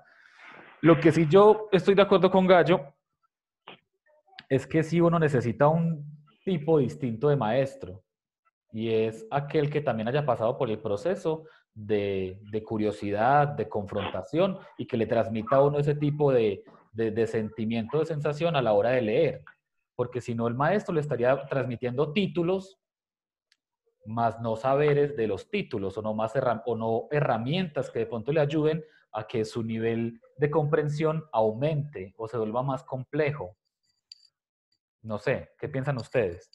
Lo que sí yo estoy de acuerdo con Gallo es que sí uno necesita un tipo distinto de maestro y es aquel que también haya pasado por el proceso de curiosidad, de confrontación y que le transmita a uno ese tipo de sentimiento, de sensación a la hora de leer. Porque si no, el maestro le estaría transmitiendo títulos, más no saberes de los títulos o no, o no herramientas que de pronto le ayuden a que su nivel de comprensión aumente o se vuelva más complejo. No sé, ¿qué piensan ustedes?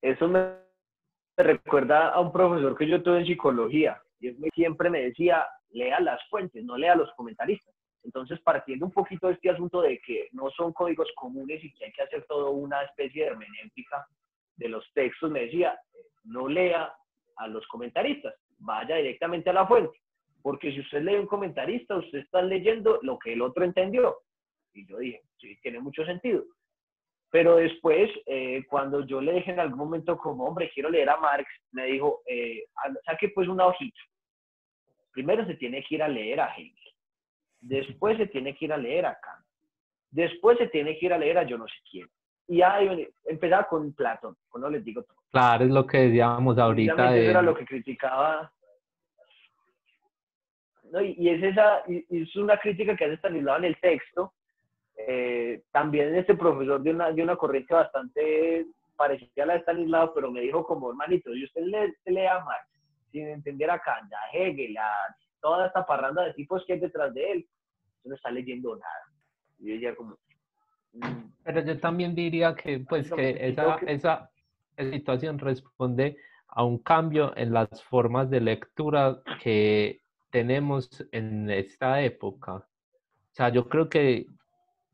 Eso me recuerda a un profesor que yo tuve en psicología, y él siempre me decía, lea las fuentes, no lea los comentaristas. Entonces, partiendo un poquito de este asunto de que no son códigos comunes y que hay que hacer toda una especie de hermenéutica de los textos, me decía, no lea a los comentaristas, vaya directamente a la fuente, porque si usted lee un comentarista, usted está leyendo lo que el otro entendió. Y yo dije, sí, tiene mucho sentido. Pero después, cuando yo le dije en algún momento como, hombre, quiero leer a Marx, me dijo, saque pues una hojita. Primero se tiene que ir a leer a Hegel. Después se tiene que ir a leer a Kant. Después se tiene que ir a leer a yo no sé quién. Y ahí empezaba con Platón, cuando les digo todo. Claro, es lo que decíamos ahorita Precisamente eso era lo de... que criticaba. ¿No? Y es una crítica que hace Stanislao en el texto. También este profesor de una corriente bastante parecida a la de Stanislao, pero me dijo como, hermanito, si usted lee a Marx sin entender a Kant, a Hegel, a toda esta parranda de tipos que hay detrás de él, usted no está leyendo nada. Y yo decía como... Pero yo también diría que, pues, que esa situación responde a un cambio en las formas de lectura que tenemos en esta época. O sea, yo creo que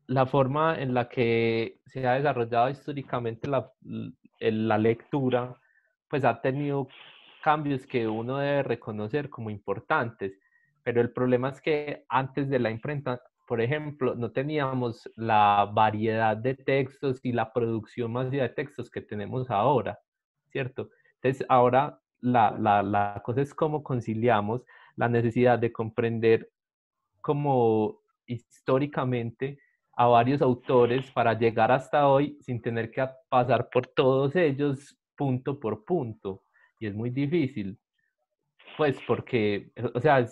la forma en la que se ha desarrollado históricamente la lectura, pues ha tenido cambios que uno debe reconocer como importantes. Pero el problema es que antes de la imprenta, por ejemplo, no teníamos la variedad de textos y la producción masiva de textos que tenemos ahora, ¿cierto? Entonces, ahora la cosa es cómo conciliamos la necesidad de comprender como históricamente a varios autores para llegar hasta hoy sin tener que pasar por todos ellos punto por punto. Y es muy difícil, pues porque, o sea,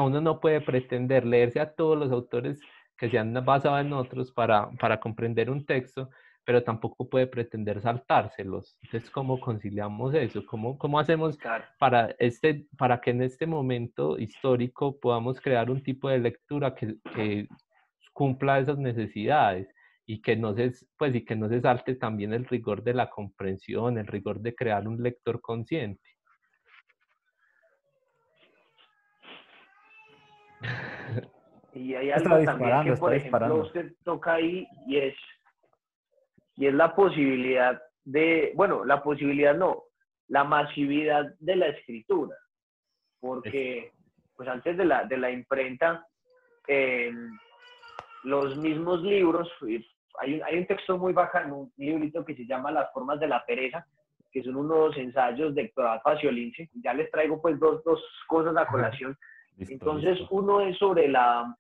uno no puede pretender leerse a todos los autores que se han basado en otros para comprender un texto, pero tampoco puede pretender saltárselos. Entonces, ¿cómo conciliamos eso? ¿Cómo hacemos para que en este momento histórico podamos crear un tipo de lectura que cumpla esas necesidades y que no se, pues, y que no se salte también el rigor de la comprensión, el rigor de crear un lector consciente? Y hay Está algo también disparando, que, está por ejemplo, disparando. usted toca ahí y es la posibilidad de, bueno, la posibilidad no, la masividad de la escritura. Porque, pues antes de la imprenta, los mismos libros, hay un texto muy bacano, un librito que se llama Las formas de la pereza, que son unos ensayos de Héctor Faciolince. Ya les traigo pues dos cosas a colación. Listo, Entonces, listo. uno es sobre la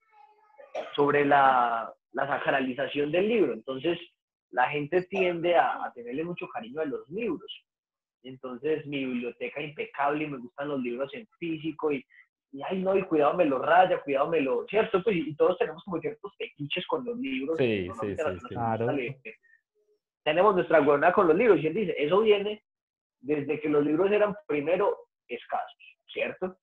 sacralización del libro. Entonces, la gente tiende a tenerle mucho cariño a los libros. Entonces, mi biblioteca impecable y me gustan los libros en físico y ay, no, y cuidado me lo raya, cuidado me lo... ¿Cierto? Pues, y todos tenemos como ciertos fetiches con los libros. Sí, sí, Normalmente a sí, las personas sí. nos gusta Claro. leer. Tenemos nuestra buena con los libros y él dice, eso viene desde que los libros eran primero escasos, ¿cierto?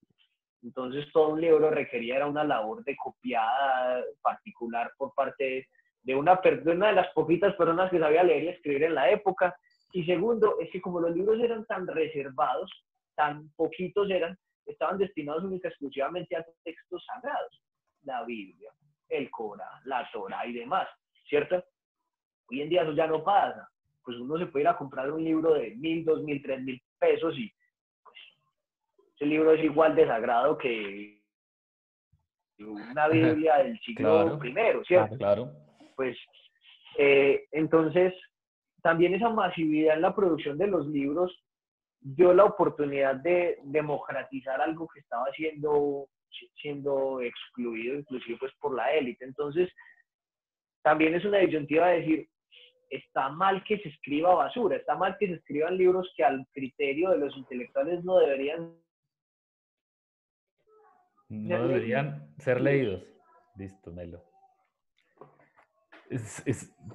Entonces todo un libro requería era una labor de copiada particular por parte de una de las poquitas personas que sabía leer y escribir en la época. Y segundo, es que como los libros eran tan reservados, tan poquitos eran, estaban destinados única y exclusivamente a textos sagrados, la Biblia, el Corán, la Torá y demás, ¿cierto? Hoy en día eso ya no pasa. Pues uno se puede ir a comprar un libro de 1.000, 2.000, 3.000 pesos y pues, ese libro es igual de sagrado que una Biblia del siglo Claro, primero, ¿cierto? claro. Pues entonces también esa masividad en la producción de los libros dio la oportunidad de democratizar algo que estaba siendo excluido inclusive pues por la élite. Entonces también es una disyuntiva de decir, está mal que se escriba basura, está mal que se escriban libros que al criterio de los intelectuales no deberían No ser leídos. deberían ser leídos. Listo, Melo.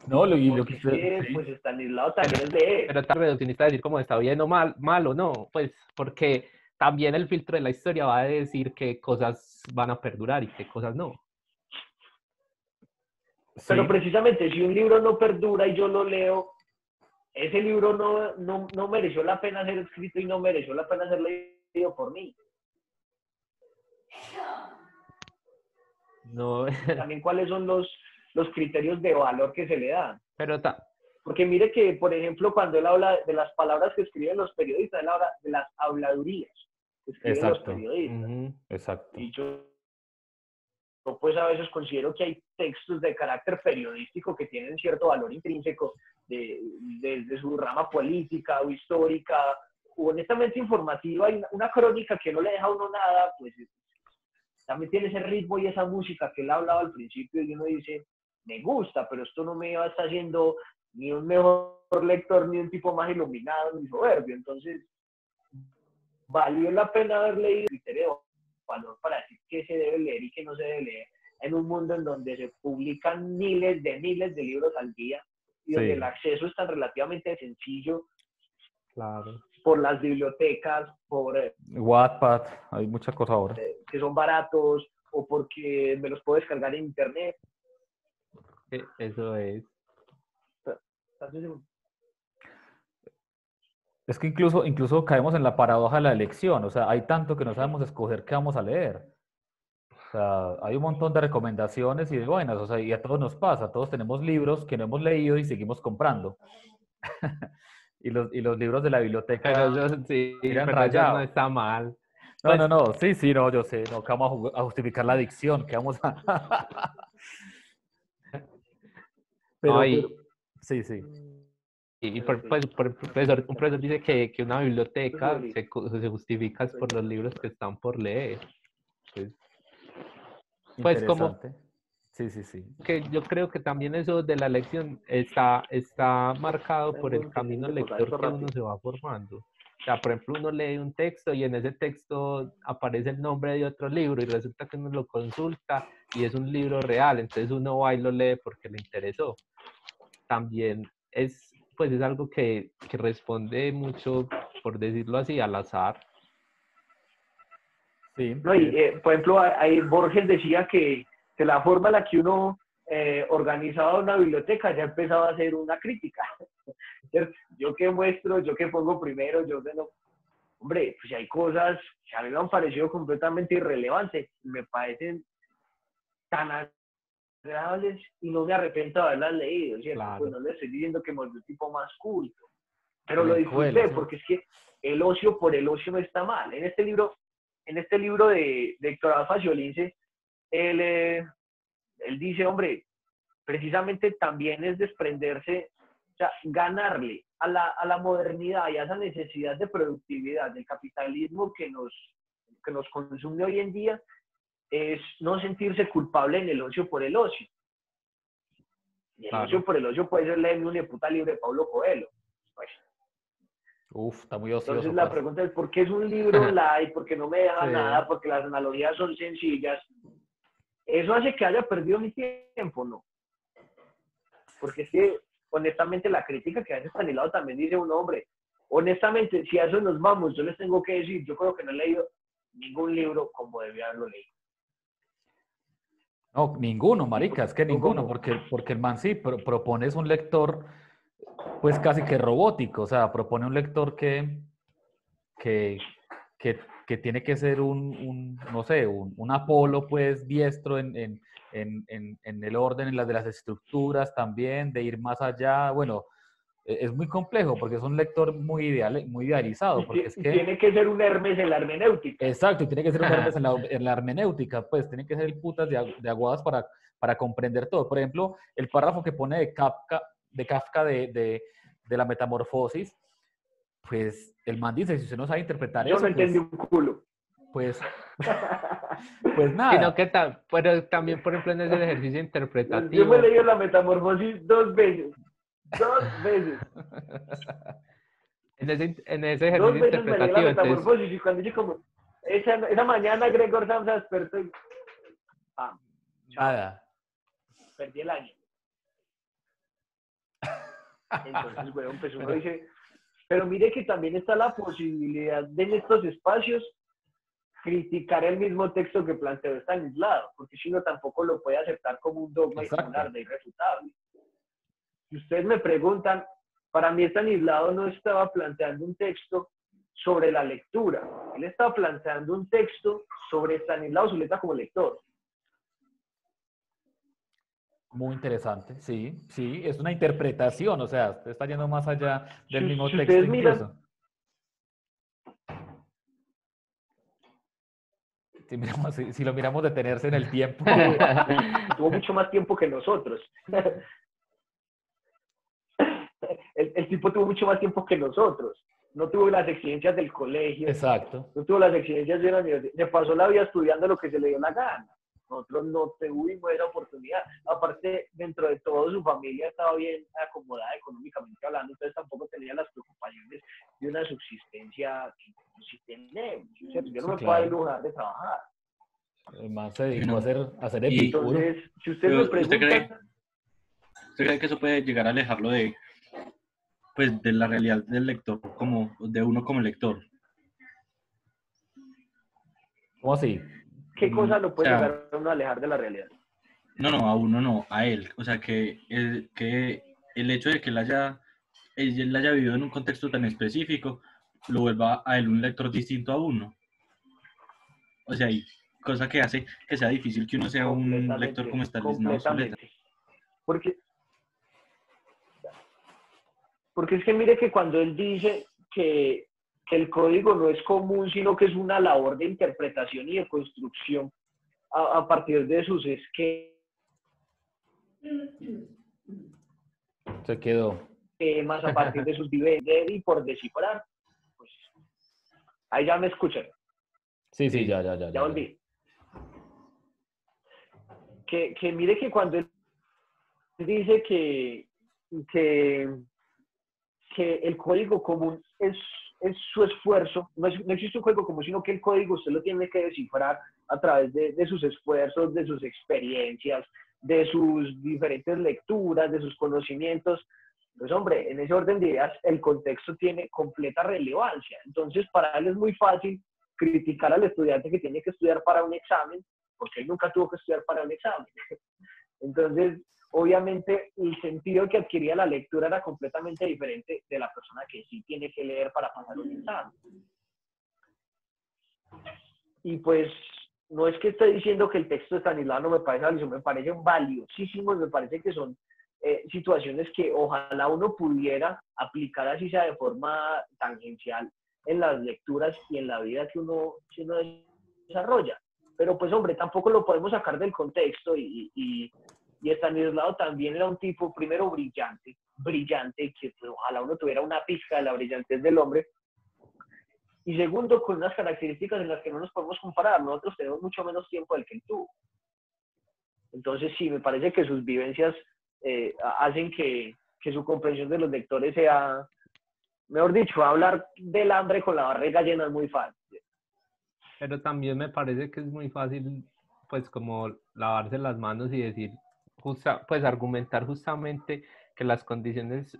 No, y lo que Porque es usted, que, sí. pues, Estanislao también es leer. Pero está reduccionista decir como está bien o mal o no, pues porque también el filtro de la historia va a decir qué cosas van a perdurar y qué cosas no. Pero Sí, precisamente, si un libro no perdura y yo lo leo, ese libro no mereció la pena ser escrito y no mereció la pena ser leído por mí. No, También cuáles son los criterios de valor que se le dan. pero Porque mire que, por ejemplo, cuando él habla de las palabras que escriben los periodistas, él habla de las habladurías que escriben los exacto, periodistas. exacto. Y yo pues a veces considero que hay textos de carácter periodístico que tienen cierto valor intrínseco desde su rama política o histórica o honestamente informativa. Hay una crónica que no le deja a uno nada, pues también tiene ese ritmo y esa música que él hablaba al principio y uno dice, me gusta, pero esto no me está haciendo ni un mejor lector, ni un tipo más iluminado, ni soberbio. Entonces, valió la pena haber leído el criterio de valor para decir qué se debe leer y qué no se debe leer en un mundo en donde se publican miles de libros al día y donde el Sí, acceso es tan relativamente sencillo claro. por las bibliotecas, por Wattpad, hay mucha cosa ahora. que son baratos o porque me los puedo descargar en internet. Eso es. Entonces, Es que incluso caemos en la paradoja de la elección, o sea, hay tanto que no sabemos escoger qué vamos a leer. O sea, hay un montón de recomendaciones y de buenas, o sea, y a todos nos pasa, todos tenemos libros que no hemos leído y seguimos comprando. Y los libros de la Pero biblioteca eso sí, miran pero eso no rayados. está mal. No, Pues, no, no, sí, sí, no, yo sé, no, que vamos a justificar la adicción, que vamos a... no, pero, sí, sí, un profesor dice que una biblioteca sí, se justifica es por los libros que están por leer. Pues como interesante. Sí, sí, sí. que yo creo que también eso de la elección está marcado por el camino lector que uno se va formando. O sea, por ejemplo, uno lee un texto y en ese texto aparece el nombre de otro libro y resulta que uno lo consulta y es un libro real, entonces uno va y lo lee porque le interesó. También pues es algo que responde mucho, por decirlo así, al azar. Sí, no, y, por ejemplo, ahí Borges decía que la forma en la que uno organizaba una biblioteca ya empezaba a ser una crítica. Yo que muestro, yo que pongo primero, yo que no. Hombre, pues hay cosas que a mí me han parecido completamente irrelevantes, me parecen tan agradables y no me arrepiento de haberlas leído, ¿cierto? Claro. Pues no le estoy diciendo que me volví un tipo más culto, pero que lo le disfruté cuelas. porque es que el ocio por el ocio no está mal. En este libro de Héctor A. Faciolince, él dice, hombre, precisamente también es desprenderse, o sea, ganarle a la modernidad y a esa necesidad de productividad del capitalismo que nos consume hoy en día, es no sentirse culpable en el ocio por el ocio. Y el Claro. ocio por el ocio puede ser leer un puta libre de Paulo Coelho. Pues, Uf, está muy ocioso, entonces la parce. pregunta es, ¿por qué es un libro light? ¿Por qué no me deja Sí. nada? ¿Porque las analogías son sencillas? ¿Eso hace que haya perdido mi tiempo? No. Porque es que, honestamente, la crítica que hace Stanislao también dice un hombre, honestamente, si a eso nos vamos, yo les tengo que decir, yo creo que no he leído ningún libro como debía haberlo leído. No, ninguno, marica, es que No ninguno, como, porque el man sí propone es un lector, pues casi que robótico, o sea, propone un lector que, que tiene que ser no sé, un Apolo, pues, diestro en el orden, en las de las estructuras también, de ir más allá. Bueno, es muy complejo porque es un lector muy idealizado, porque es y que, tiene que ser un Hermes en la hermenéutica. exacto, y tiene que ser un Hermes en la hermenéutica, pues, tiene que ser el putas de aguadas para comprender todo. Por ejemplo, el párrafo que pone de Kafka de la metamorfosis, pues el man dice, si usted no sabe interpretar Yo no eso, entendí un culo. pues, pues Sino nada. que pero también, por ejemplo, en ese ejercicio Yo me he interpretativo, leído la metamorfosis 2 veces. 2 veces. en ese Dos ejercicio veces me leí la interpretativo, entonces, metamorfosis y cuando yo como, esa mañana Gregor Samsa despertó y, chao, Nada. perdí el año. Entonces, bueno, pues uno Pero, dice, pero mire que también está la posibilidad de en estos espacios criticar el mismo texto que planteó Stanislao, porque si uno tampoco lo puede aceptar como un dogma y como una exacto. verdad irrefutable. Si ustedes me preguntan, para mí Stanislao no estaba planteando un texto sobre la lectura, él estaba planteando un texto sobre Stanislao Zuleta como lector. Muy interesante, sí, sí, es una interpretación, o sea, usted está yendo más allá del mismo Si texto ustedes miran, incluso. Si lo miramos detenerse en el tiempo. tuvo mucho más tiempo que nosotros. El tipo tuvo mucho más tiempo que nosotros. No tuvo las exigencias del colegio, Exacto. no tuvo las exigencias de la universidad. Se pasó la vida estudiando lo que se le dio la gana. Nosotros no tuvimos esa oportunidad. Aparte, dentro de todo, su familia estaba bien acomodada económicamente hablando, entonces tampoco tenía las preocupaciones de una subsistencia que sí tenemos. ¿Cierto? Yo no Sí, me puedo claro. dejar de trabajar. El man se dedicó a Bueno, hacer y Epicuro. Entonces, si ustedes me pero preguntan, usted cree que eso puede llegar a alejarlo de, pues, de la realidad del lector, como de uno como lector? ¿Cómo así? ¿qué cosa lo O puede sea, llegar a uno a alejar de la realidad? no, a uno no, a él. O sea, que el hecho de que él haya vivido en un contexto tan específico lo vuelva a él un lector distinto a uno. O sea, hay cosa que hace que sea difícil que uno sea un lector como Completamente, Stanislao Zuleta. completamente. Porque, porque es que mire que cuando él dice que el código no es común, sino que es una labor de interpretación y de construcción a partir de sus Se quedó. esquemas, a partir de sus vivencias y por descifrar, pues ahí ya me escuchan, Sí, sí, sí. ya volví. Que mire que cuando él dice que, que el código común es su esfuerzo, no existe un código común, sino que el código usted lo tiene que descifrar a través de sus esfuerzos, de sus experiencias, de sus diferentes lecturas, de sus conocimientos. Pues hombre, en ese orden de ideas el contexto tiene completa relevancia. Entonces para él es muy fácil criticar al estudiante que tiene que estudiar para un examen, porque él nunca tuvo que estudiar para un examen. Entonces, obviamente, el sentido que adquiría la lectura era completamente diferente de la persona que sí tiene que leer para pasar un examen. Y pues, no es que esté diciendo que el texto de Stanislao no me parece valioso, me parecen valiosísimos, me parece que son situaciones que ojalá uno pudiera aplicar así sea de forma tangencial en las lecturas y en la vida que uno desarrolla. Pero pues, hombre, tampoco lo podemos sacar del contexto y Stanislao también era un tipo, primero, brillante, que pues, ojalá uno tuviera una pizca de la brillantez del hombre, y segundo, con unas características en las que no nos podemos comparar. Nosotros tenemos mucho menos tiempo del que él tuvo. Entonces, sí, me parece que sus vivencias hacen que su comprensión de los lectores sea, mejor dicho, hablar del hambre con la barriga llena es muy fácil. Pero también me parece que es muy fácil, pues, como lavarse las manos y decir, pues, argumentar justamente que las condiciones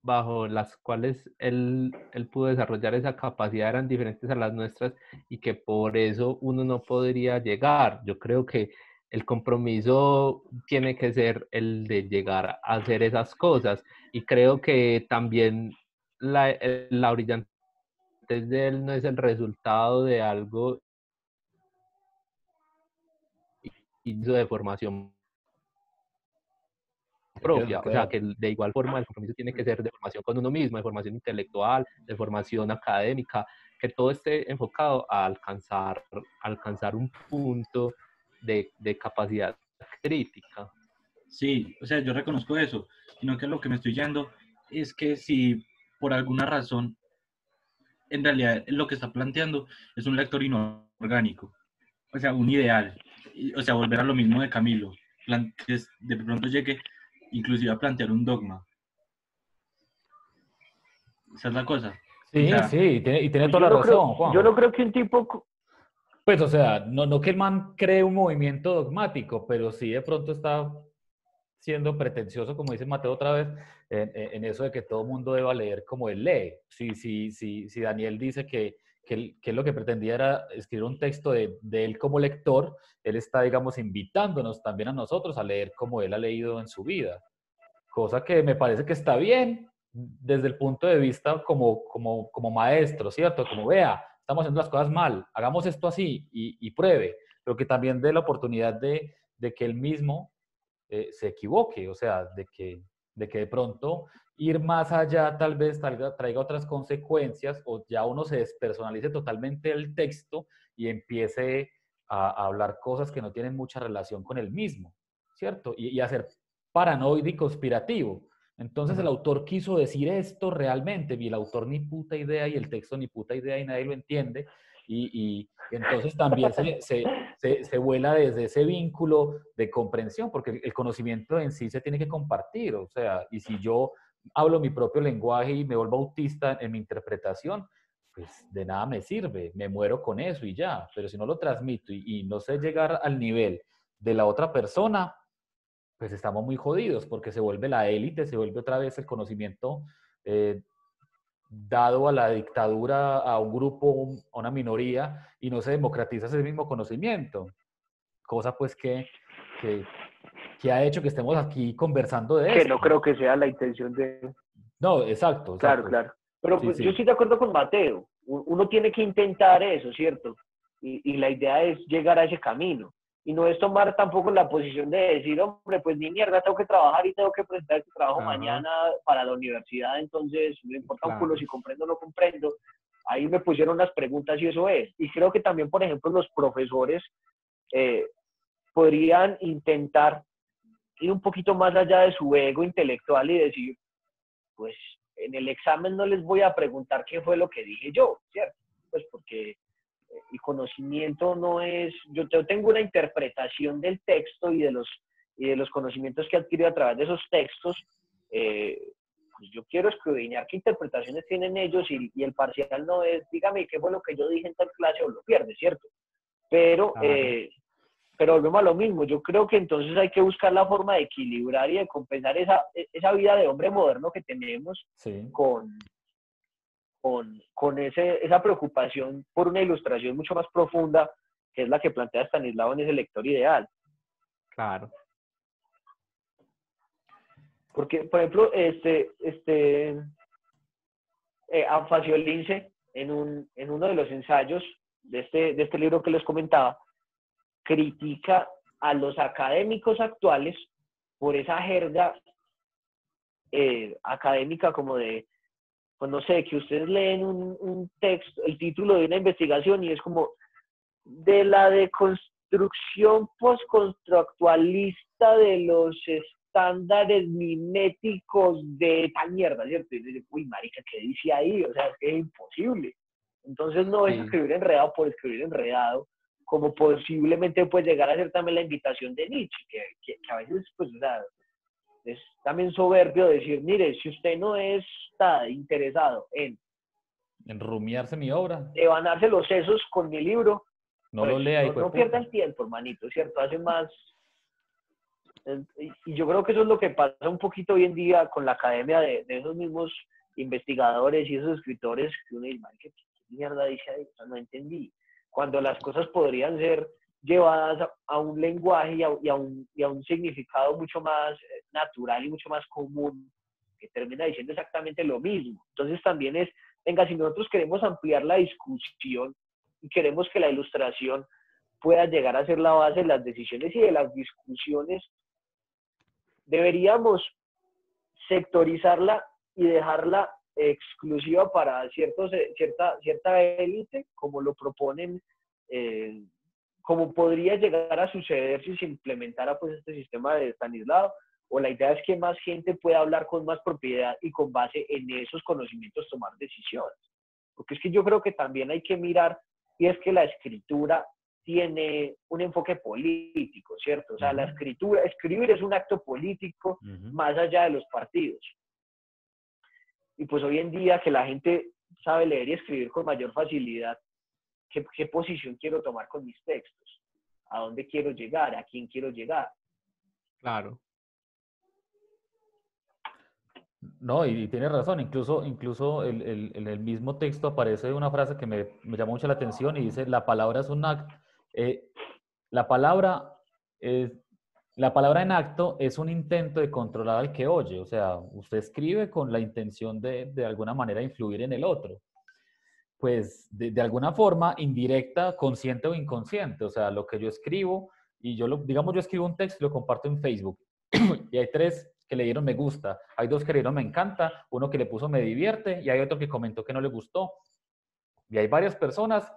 bajo las cuales él pudo desarrollar esa capacidad eran diferentes a las nuestras y que por eso uno no podría llegar. Yo creo que el compromiso tiene que ser el de llegar a hacer esas cosas y creo que también la brillantez de él no es el resultado de algo de formación propia, o sea, que de igual forma el compromiso tiene que ser de formación con uno mismo, de formación intelectual, de formación académica, que todo esté enfocado a alcanzar un punto de capacidad crítica. Sí, o sea, yo reconozco eso, sino que lo que me estoy yendo es que si por alguna razón, en realidad lo que está planteando es un lector inorgánico, o sea, un ideal, o sea, volver a lo mismo de Camilo, que de pronto llegue inclusive a plantear un dogma. Esa es la cosa. O Sí, sea, sí, y tiene Pues toda la razón, yo no Juanjo. creo que un tipo, Pues, o sea, no que el man cree un movimiento dogmático, pero sí de pronto está siendo pretencioso, como dice Mateo otra vez, en eso de que todo mundo deba leer como él lee. Si Daniel dice que lo que pretendía era escribir un texto de él como lector, él está, digamos, invitándonos también a nosotros a leer como él ha leído en su vida. Cosa que me parece que está bien desde el punto de vista como maestro, ¿cierto? Como vea, estamos haciendo las cosas mal, hagamos esto así y pruebe, pero que también dé la oportunidad de que él mismo se equivoque, o sea, de que de pronto ir más allá tal vez traiga otras consecuencias o ya uno se despersonalice totalmente el texto y empiece a hablar cosas que no tienen mucha relación con el mismo, ¿cierto? Y a ser paranoide y conspirativo. Entonces el autor quiso decir esto realmente y el autor ni puta idea y el texto ni puta idea y nadie lo entiende y entonces también se vuela desde ese vínculo de comprensión, porque el conocimiento en sí se tiene que compartir, o sea, y si yo hablo mi propio lenguaje y me vuelvo autista en mi interpretación, pues de nada me sirve, me muero con eso y ya, pero si no lo transmito y no sé llegar al nivel de la otra persona, pues estamos muy jodidos, porque se vuelve la élite, se vuelve otra vez el conocimiento eh, dado a la dictadura, a un grupo, a una minoría, y no se democratiza ese mismo conocimiento. Cosa pues que ha hecho que estemos aquí conversando de que esto. no creo que sea la intención de... No, exacto, Claro, exacto. claro. Pero Sí, pues, yo sí. estoy de acuerdo con Mateo. Uno tiene que intentar eso, ¿cierto? Y la idea es llegar a ese camino. Y no es tomar tampoco la posición de decir, hombre, pues ni mierda, tengo que trabajar y tengo que presentar este trabajo Ajá, mañana para la universidad, entonces no importa un culo claro. si comprendo o no comprendo. Ahí me pusieron las preguntas y eso es. Y creo que también, por ejemplo, los profesores eh, podrían intentar ir un poquito más allá de su ego intelectual y decir, pues en el examen no les voy a preguntar qué fue lo que dije yo, ¿cierto? Pues porque el conocimiento no es, yo tengo una interpretación del texto y de los conocimientos que he adquirido a través de esos textos, pues yo quiero escudriñar qué interpretaciones tienen ellos y el parcial no es, dígame qué fue lo que yo dije en tal clase o lo pierde, ¿cierto? Pero Claro. pero volvemos a lo mismo. Yo creo que entonces hay que buscar la forma de equilibrar y de compensar esa vida de hombre moderno que tenemos Sí. con esa preocupación por una ilustración mucho más profunda, que es la que plantea Stanislao en ese lector ideal. Claro. Porque, por ejemplo, Afanasio Lince, en uno de los ensayos de este libro que les comentaba, critica a los académicos actuales por esa jerga académica como de, pues no sé, que ustedes leen un texto, el título de una investigación y es como de la deconstrucción postconstructualista de los estándares miméticos de tal mierda, ¿cierto? Y dice, uy, marica, ¿qué dice ahí? O sea, es que es imposible. Entonces no es Sí. escribir enredado por escribir enredado, como posiblemente puede llegar a ser también la invitación de Nietzsche, que a veces, pues, o sea, es también soberbio decir, mire, si usted no está interesado en En rumiarse mi obra. devanarse los sesos con mi libro, No lo pues lea, hijo de no pierda puta. el tiempo, hermanito, ¿cierto? Hace más, Y yo creo que eso es lo que pasa un poquito hoy en día con la academia de esos mismos investigadores y esos escritores que uno dice, ¿qué mierda dice ahí? O sea, no entendí. Cuando las cosas podrían ser llevadas a un lenguaje y a un significado mucho más natural y mucho más común, que termina diciendo exactamente lo mismo. Entonces también es, venga, si nosotros queremos ampliar la discusión y queremos que la ilustración pueda llegar a ser la base de las decisiones y de las discusiones, deberíamos sectorizarla y dejarla exclusiva para cierta élite, como lo proponen, como podría llegar a suceder si se implementara pues este sistema de Stanislao, o la idea es que más gente pueda hablar con más propiedad y con base en esos conocimientos tomar decisiones. Porque es que yo creo que también hay que mirar, y es que la escritura tiene un enfoque político, ¿cierto? O sea, la escritura, escribir es un acto político más allá de los partidos. Y pues hoy en día que la gente sabe leer y escribir con mayor facilidad, ¿qué posición quiero tomar con mis textos? ¿A dónde quiero llegar? ¿A quién quiero llegar? Claro. No, y tienes razón, incluso en el mismo texto aparece una frase que me llamó mucho la atención y dice, la palabra es un acto, la palabra es, la palabra en acto es un intento de controlar al que oye, o sea, usted escribe con la intención de alguna manera influir en el otro, pues de alguna forma indirecta, consciente o inconsciente, o sea, lo que yo escribo y digamos yo escribo un texto y lo comparto en Facebook y hay 3 que le dieron me gusta, hay 2 que le dieron me encanta, uno que le puso me divierte y hay otro que comentó que no le gustó. Y hay varias personas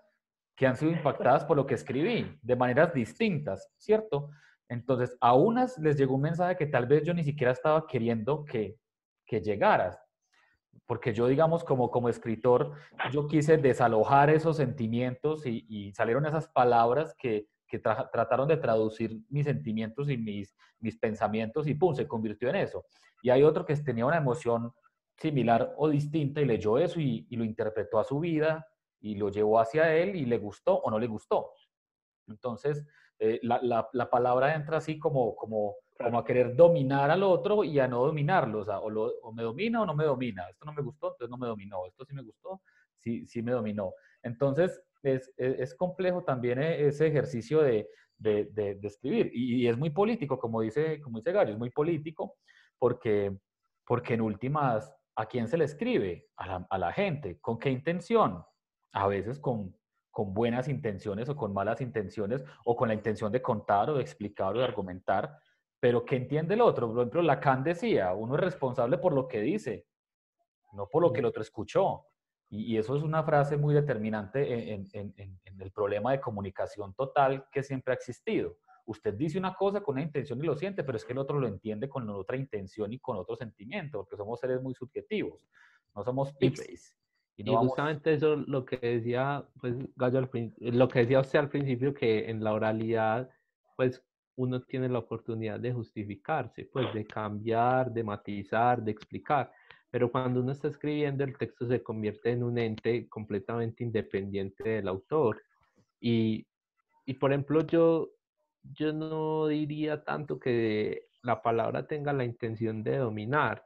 que han sido impactadas por lo que escribí de maneras distintas, ¿cierto? Entonces, a unas les llegó un mensaje que tal vez yo ni siquiera estaba queriendo que llegaras, porque yo, digamos, como escritor, yo quise desalojar esos sentimientos y salieron esas palabras que trataron de traducir mis sentimientos y mis pensamientos y ¡pum!, se convirtió en eso. Y hay otro que tenía una emoción similar o distinta y leyó eso y lo interpretó a su vida y lo llevó hacia él y le gustó o no le gustó. Entonces, la palabra entra así como a querer dominar al otro y a no dominarlo. O sea, o me domina o no me domina. Esto no me gustó, entonces no me dominó. Esto sí me gustó, sí me dominó. Entonces, es complejo también ese ejercicio de escribir. Y es muy político, como dice Gallo, es muy político porque, porque en últimas, ¿a quién se le escribe? A la gente. ¿Con qué intención? A veces con buenas intenciones o con malas intenciones o con la intención de contar o de explicar o de argumentar, pero ¿qué entiende el otro? Por ejemplo, Lacan decía, uno es responsable por lo que dice, no por lo que el otro escuchó. Y eso es una frase muy determinante en el problema de comunicación total que siempre ha existido. Usted dice una cosa con una intención y lo siente, pero es que el otro lo entiende con otra intención y con otro sentimiento, porque somos seres muy subjetivos, no somos Y, pixies. Y no y vamos... justamente eso lo que decía, pues, Gallo, lo que decía usted al principio, que en la oralidad, pues, uno tiene la oportunidad de justificarse, pues, de cambiar, de matizar, de explicar. Pero cuando uno está escribiendo, el texto se convierte en un ente completamente independiente del autor. Y, y por ejemplo, yo no diría tanto que la palabra tenga la intención de dominar,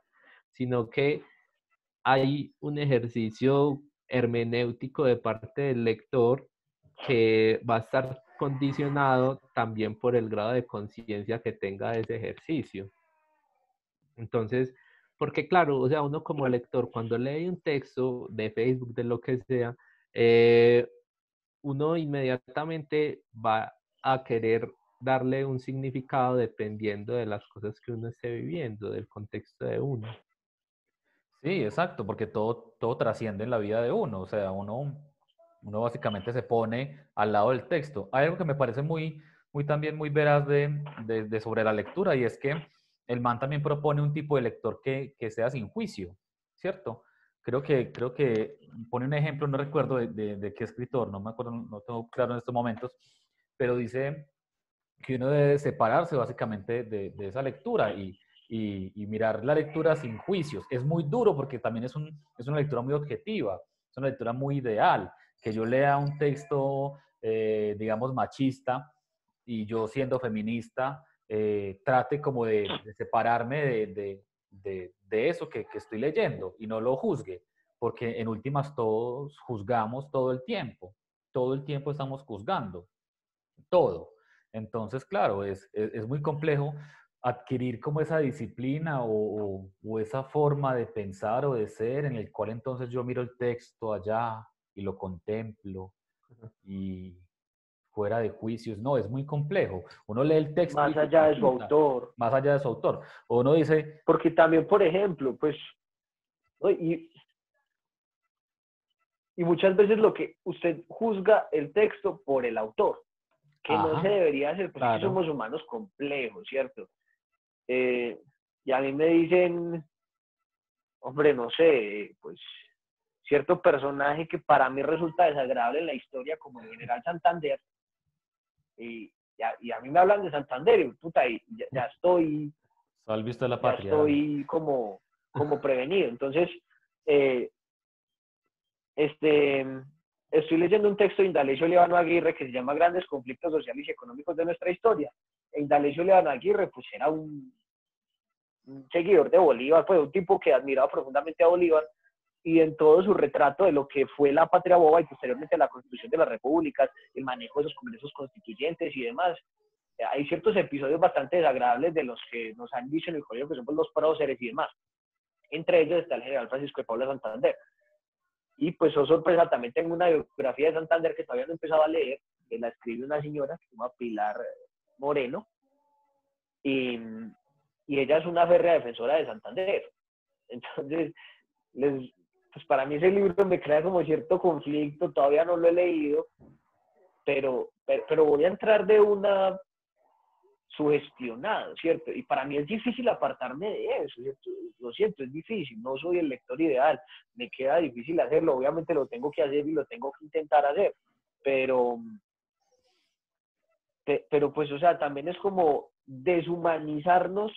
sino que hay un ejercicio hermenéutico de parte del lector que va a estar condicionado también por el grado de conciencia que tenga de ese ejercicio. Entonces, porque claro, o sea, uno como lector, cuando lee un texto de Facebook, de lo que sea, uno inmediatamente va a querer darle un significado dependiendo de las cosas que uno esté viviendo, del contexto de uno. Sí, exacto, porque todo trasciende en la vida de uno, o sea, uno básicamente se pone al lado del texto. Hay algo que me parece también muy veraz de sobre la lectura y es que el man también propone un tipo de lector que sea sin juicio, ¿cierto? Creo que pone un ejemplo, no recuerdo de qué escritor, no me acuerdo, no tengo claro en estos momentos, pero dice que uno debe separarse básicamente de esa lectura y mirar la lectura sin juicios. Es muy duro porque también es una lectura muy objetiva, es una lectura muy ideal. Que yo lea un texto, digamos, machista y yo siendo feminista trate como de separarme de eso que estoy leyendo y no lo juzgue, porque en últimas todos juzgamos todo el tiempo estamos juzgando, todo. Entonces, claro, es muy complejo adquirir como esa disciplina o esa forma de pensar o de ser en el cual entonces yo miro el texto allá y lo contemplo y fuera de juicios. No, es muy complejo. Uno lee el texto y Más dice, allá de su "Puta", autor. más allá de su autor. O uno dice, Porque también, por ejemplo, pues, ¿no? Y muchas veces lo que usted juzga el texto por el autor, que no se ajá, debería hacer, porque claro, somos humanos complejos, ¿cierto? Y a mí me dicen, hombre, no sé, pues cierto personaje que para mí resulta desagradable en la historia, como el general Santander, y a mí me hablan de Santander, y puta, y salve usted la ya patria, hágale. estoy como prevenido. Entonces, eh, este, estoy leyendo un texto de Indalecio Líbano Aguirre que se llama Grandes conflictos sociales y económicos de nuestra historia. E Indalecio Líbano Aguirre, pues era un seguidor de Bolívar, pues un tipo que admiraba profundamente a Bolívar, y en todo su retrato de lo que fue la patria boba y posteriormente la constitución de las repúblicas, el manejo de los congresos constituyentes y demás, hay ciertos episodios bastante desagradables de los que nos han dicho en el colegio que somos los próceres y demás. Entre ellos está el general Francisco de Paula Santander. Y pues, oh sorpresa, también tengo una biografía de Santander que todavía no he empezado a leer, que la escribe una señora que se llama Pilar Moreno, y, y ella es una férrea defensora de Santander. Entonces, pues para mí ese libro me crea como cierto conflicto, todavía no lo he leído, pero voy a entrar de una sugestionado, ¿cierto? Y para mí es difícil apartarme de eso, ¿cierto? Lo siento, es difícil, no soy el lector ideal, me queda difícil hacerlo, obviamente lo tengo que hacer y lo tengo que intentar hacer, pero, pero pues, o sea, también es como deshumanizarnos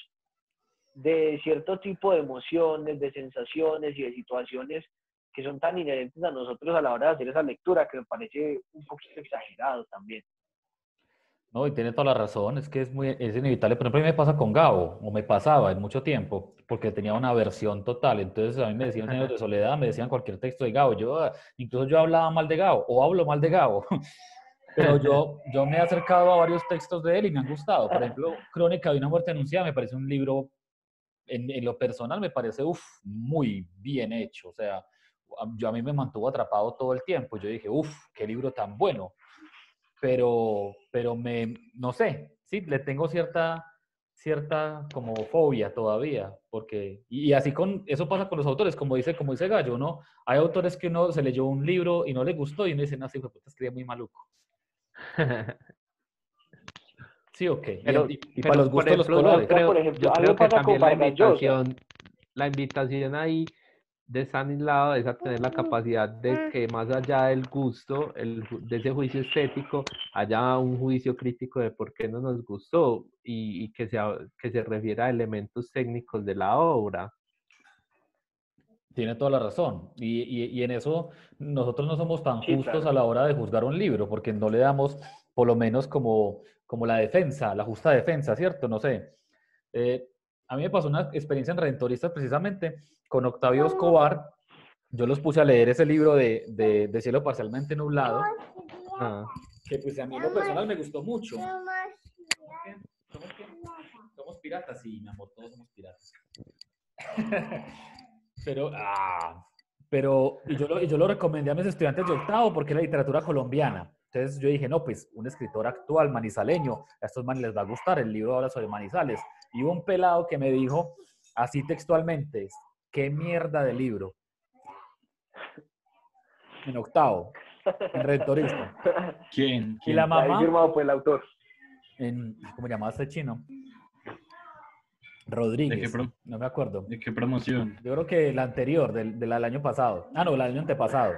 de cierto tipo de emociones, de sensaciones y de situaciones que son tan inherentes a nosotros a la hora de hacer esa lectura, que me parece un poquito exagerado también. No, y tiene toda la razón, es que es inevitable. Por ejemplo, a mí me pasa con Gabo, o me pasaba en mucho tiempo, porque tenía una aversión total. Entonces, a mí me decían Años de Soledad, me decían cualquier texto de Gabo. Incluso yo hablaba mal de Gabo, o hablo mal de Gabo. Pero yo me he acercado a varios textos de él y me han gustado. Por ejemplo, Crónica de una muerte anunciada me parece un libro, en lo personal, me parece muy bien hecho. O sea, a mí me mantuvo atrapado todo el tiempo. Yo dije, qué libro tan bueno. Pero no sé, sí, le tengo cierta como fobia todavía, porque, y así eso pasa con los autores, como dice Gallo, ¿no? Hay autores que uno se leyó un libro y no le gustó y uno dice, no, sí, pues escribe muy maluco. Sí, ok. Pero, Y para los pero por gustos los ejemplo, colores. Por ejemplo, yo a mí me creo que pasa con también Vargas Llosa. la invitación ahí de Stanislao es a tener la capacidad de que más allá del gusto, de ese juicio estético, haya un juicio crítico de por qué no nos gustó y que se refiera a elementos técnicos de la obra. Tiene toda la razón. Y en eso nosotros no somos tan Sí, justos claro. a la hora de juzgar un libro, porque no le damos por lo menos como la defensa, la justa defensa, ¿cierto? No sé. Eh, a mí me pasó una experiencia en Redentoristas precisamente con Octavio Escobar. Yo los puse a leer ese libro de Cielo Parcialmente Nublado, Ah. que pues a mí en lo personal me gustó mucho. ¿Qué? ¿Somos qué? Somos piratas, sí, mi amor, todos somos piratas. Pero, y yo lo recomendé a mis estudiantes de octavo porque era literatura colombiana. Entonces yo dije, no, pues un escritor actual, manizaleño, a estos manes les va a gustar, el libro habla sobre Manizales. Y hubo un pelado que me dijo, así textualmente, qué mierda de libro. En octavo, en Redentorista. ¿Quién? Y la ¿Quién? Ahí mamá, firmado por el autor. ¿cómo llamaba este chino? ¿De qué, Rodríguez, no me acuerdo. de qué promoción? Yo creo que la anterior, del año pasado. Ah, no, el año antepasado.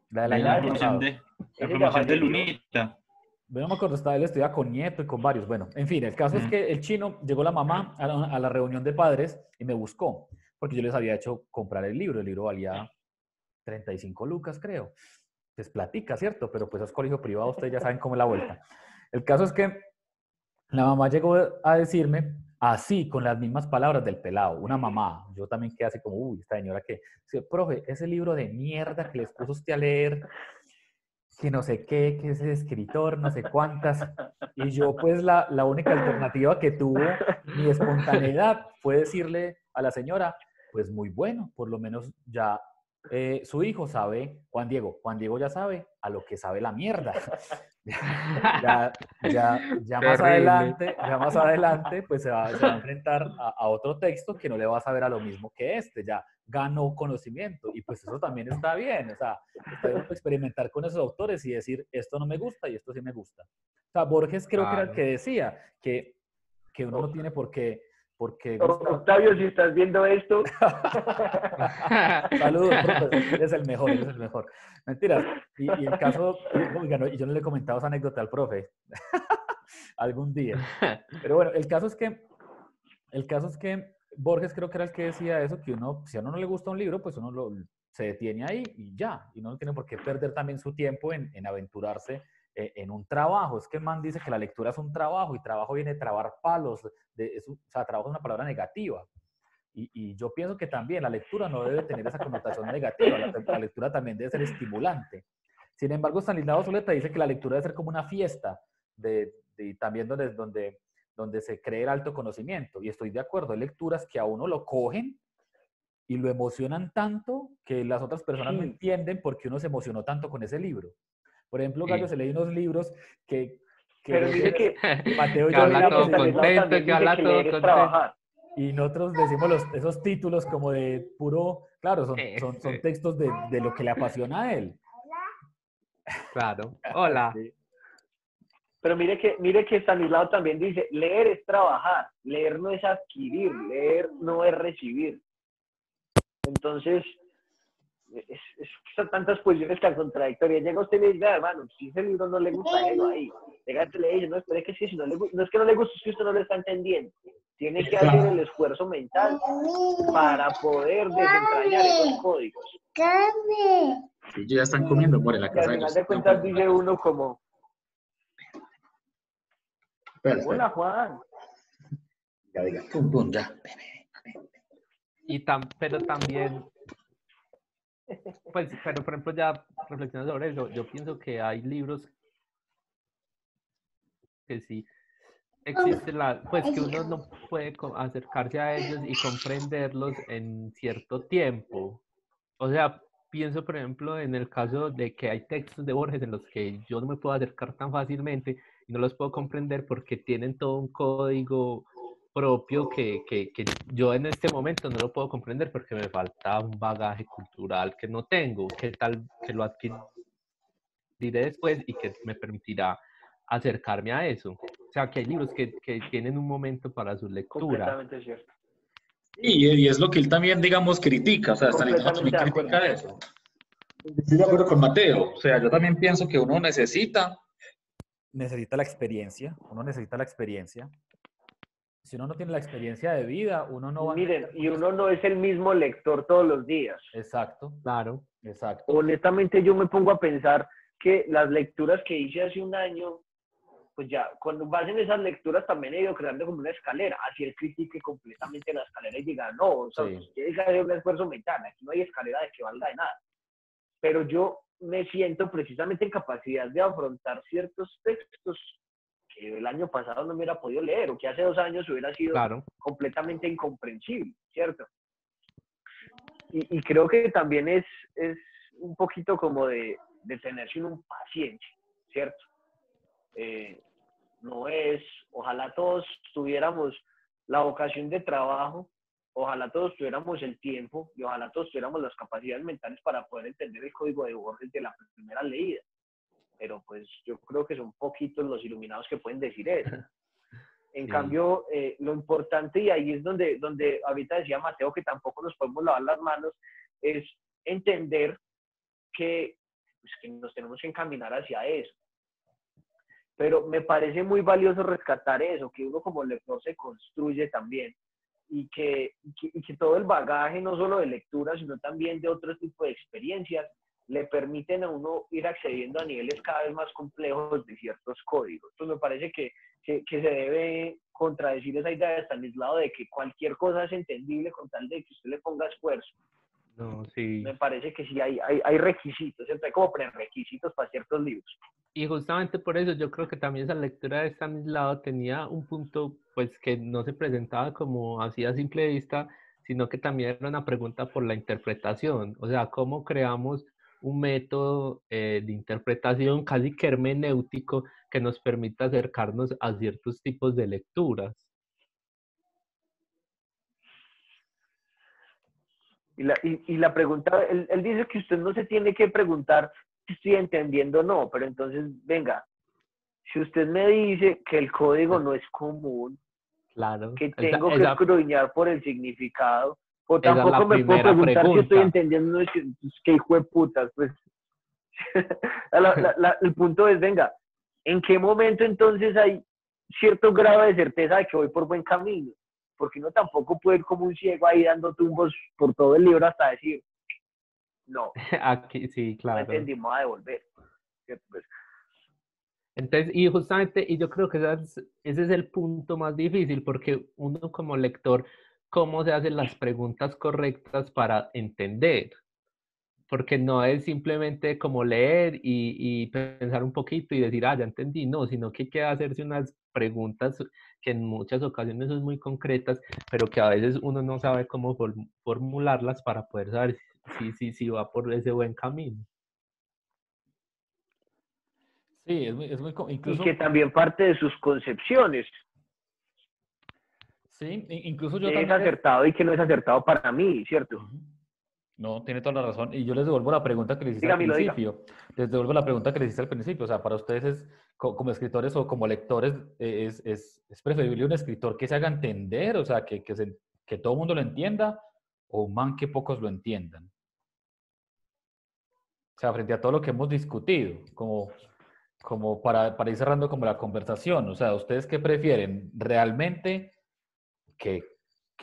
La del año Ya ese, antepasado. La ese ya promoción de falleció. Lunita. Bueno, no me acuerdo, él estudia con Nieto y con varios. Bueno, en fin, el caso es Mm. que el chino, llegó la mamá a la reunión de padres y me buscó, porque yo les había hecho comprar el libro valía 35 lucas, creo. Pues platica, ¿cierto? Pero pues es colegio privado, ustedes ya saben cómo es la vuelta. El caso es que La mamá llegó a decirme, así, con las mismas palabras del pelado, una mamá. Yo también quedé así como, uy, esta señora que, sí, profe, ese libro de mierda que les puso usted a leer, que no sé qué, que ese escritor, no sé cuántas. Y yo, pues, la única alternativa que tuvo mi espontaneidad fue decirle a la señora, pues muy bueno, por lo menos ya su hijo sabe, Juan Diego ya sabe a lo que sabe la mierda. Terrible. Ya más adelante, pues se va a enfrentar a otro texto que no le va a saber a lo mismo que este, ya ganó conocimiento y pues eso también está bien, o sea, está bien experimentar con esos autores y decir, esto no me gusta y esto sí me gusta. O sea, Borges creo que era el Claro. que decía que uno no tiene por qué gustar. Octavio, si estás viendo esto, Saludos, profe, eres el mejor, eres el mejor. Mentiras. Y el caso, oiga, no, y yo no le he comentado esa anécdota al profe algún día. Pero bueno, el caso es que Borges creo que era el que decía eso, que uno, si a uno no le gusta un libro, pues se detiene ahí y ya. Y uno no tiene por qué perder también su tiempo en aventurarse en un trabajo. Es que el man dice que la lectura es un trabajo y trabajo viene de trabar palos. O sea, trabajo es una palabra negativa. Y yo pienso que también la lectura no debe tener esa connotación negativa, la lectura también debe ser estimulante. Sin embargo, Stanislao Zuleta dice que la lectura debe ser como una fiesta, también donde se cree el alto conocimiento. Y estoy de acuerdo, hay lecturas que a uno lo cogen y lo emocionan tanto que las otras personas no sí. entienden por qué uno se emocionó tanto con ese libro. Por ejemplo, Gallo Sí. se lee unos libros que Pero mire Borges, que, Mateo y Que yo pero mire habla que miramos todo Stanislao contento, también que dice habla que todo leer es contento. trabajar. y nosotros decimos esos títulos como de puro, claro, son Ese, textos de lo que le apasiona a él. claro. Hola. Sí. Pero mire que Stanislao también dice, leer es trabajar, leer no es adquirir, leer no es recibir. Entonces, son tantas posiciones tan contradictorias. Llega usted y le dice, hermano, si ese libro no le gusta, déjelo ahí. Llega y le dice, no, espere que sí, si no, no es que no le guste, es que usted no lo está entendiendo. Tiene que hacer el esfuerzo mental para poder desentrañar esos códigos. Ellos ya están comiendo por en la Y al casa de final ellos. de cuentas dice uno como, Espera, espera. hola Juan. Ya diga, pum, pum, ya. Pero también, pues, pero por ejemplo, ya reflexionando sobre eso, yo pienso que hay libros que sí existe pues que uno no puede acercarse a ellos y comprenderlos en cierto tiempo. O sea, pienso, por ejemplo, en el caso de que hay textos de Borges en los que yo no me puedo acercar tan fácilmente y no los puedo comprender porque tienen todo un código propio que yo en este momento no lo puedo comprender porque me falta un bagaje cultural que no tengo, que tal que lo adquiriré después y que me permitirá acercarme a eso. O sea, que hay libros que tienen un momento para su lectura. Completamente cierto. Y es lo que él también, digamos, critica. O sea, Stanislao Completamente también de acuerdo. critica eso. Estoy de acuerdo con Mateo. O sea, yo también pienso que uno Necesita la experiencia, uno necesita la experiencia. Si uno no tiene la experiencia de vida, uno no va a Miren, entender y muchas uno no cosas. es el mismo lector todos los días. Exacto, Claro, exacto. Honestamente, yo me pongo a pensar que las lecturas que hice hace un año, pues ya, cuando vas en esas lecturas también he ido creando como una escalera. Así él critique completamente la escalera y diga, no, o sea, Sí. tiene que hacer un esfuerzo mental, aquí no hay escalera de que valga de nada. Pero yo me siento precisamente en capacidad de afrontar ciertos textos que el año pasado no me hubiera podido leer o que hace 2 años hubiera sido claro. completamente incomprensible, ¿cierto? Y creo que también es un poquito como de tenerse un paciencia, ¿cierto? No es, ojalá todos tuviéramos la vocación de trabajo, ojalá todos tuviéramos el tiempo y ojalá todos tuviéramos las capacidades mentales para poder entender el código de Borges de la primera leída. Pero pues yo creo que son poquitos los iluminados que pueden decir eso. En Sí, cambio, lo importante, y ahí es donde ahorita decía Mateo que tampoco nos podemos lavar las manos, es entender pues, que nos tenemos que encaminar hacia eso. Pero me parece muy valioso rescatar eso, que uno como lector se construye también y que todo el bagaje, no solo de lectura, sino también de otro tipo de experiencias, le permiten a uno ir accediendo a niveles cada vez más complejos de ciertos códigos. Entonces me parece que se debe contradecir esa idea de Stanislao de que cualquier cosa es entendible con tal de que usted le ponga esfuerzo. No, sí. Me parece que sí hay requisitos, ¿cierto? Hay como prerequisitos para ciertos libros. Y justamente por eso yo creo que también esa lectura de Stanislao tenía un punto pues que no se presentaba como así a simple vista, sino que también era una pregunta por la interpretación, o sea, cómo creamos un método de interpretación casi que hermenéutico que nos permita acercarnos a ciertos tipos de lecturas. Y la pregunta, él dice que usted no se tiene que preguntar si estoy entendiendo o no, pero entonces, venga, si usted me dice que el código no es común, Claro, que tengo que escudriñar por el significado, o esa es tampoco la me puedo primera preguntar si estoy pregunta. entendiendo, que hijo de putas, pues. El punto es, venga, ¿en qué momento entonces hay cierto grado de certeza de que voy por buen camino? Porque uno tampoco puede ir como un ciego ahí dando tumbos por todo el libro hasta decir, no, Aquí sí, no claro. entendimos a devolver. Pues, Entonces, y justamente, y yo creo que ese es el punto más difícil, porque uno como lector, ¿cómo se hacen las preguntas correctas para entender? Porque no es simplemente como leer y pensar un poquito y decir, ah, ya entendí, no, sino que hay que hacerse unas preguntas que en muchas ocasiones son muy concretas, pero que a veces uno no sabe cómo formularlas para poder saber si va por ese buen camino. Sí, y que incluso, también parte de sus concepciones, sí, incluso yo que es también les... acertado y que no es acertado para mí, ¿cierto? Ujú. No, tiene toda la razón. Y yo les devuelvo la pregunta que les hice al Dígamelo, diga. principio. Les devuelvo la pregunta que les hice al principio. O sea, para ustedes es, como escritores o como lectores, es preferible un escritor que se haga entender, o sea, que todo el mundo lo entienda, o un man que pocos lo entiendan. O sea, frente a todo lo que hemos discutido, como para ir cerrando como la conversación. O sea, ¿ustedes qué prefieren? ¿Realmente que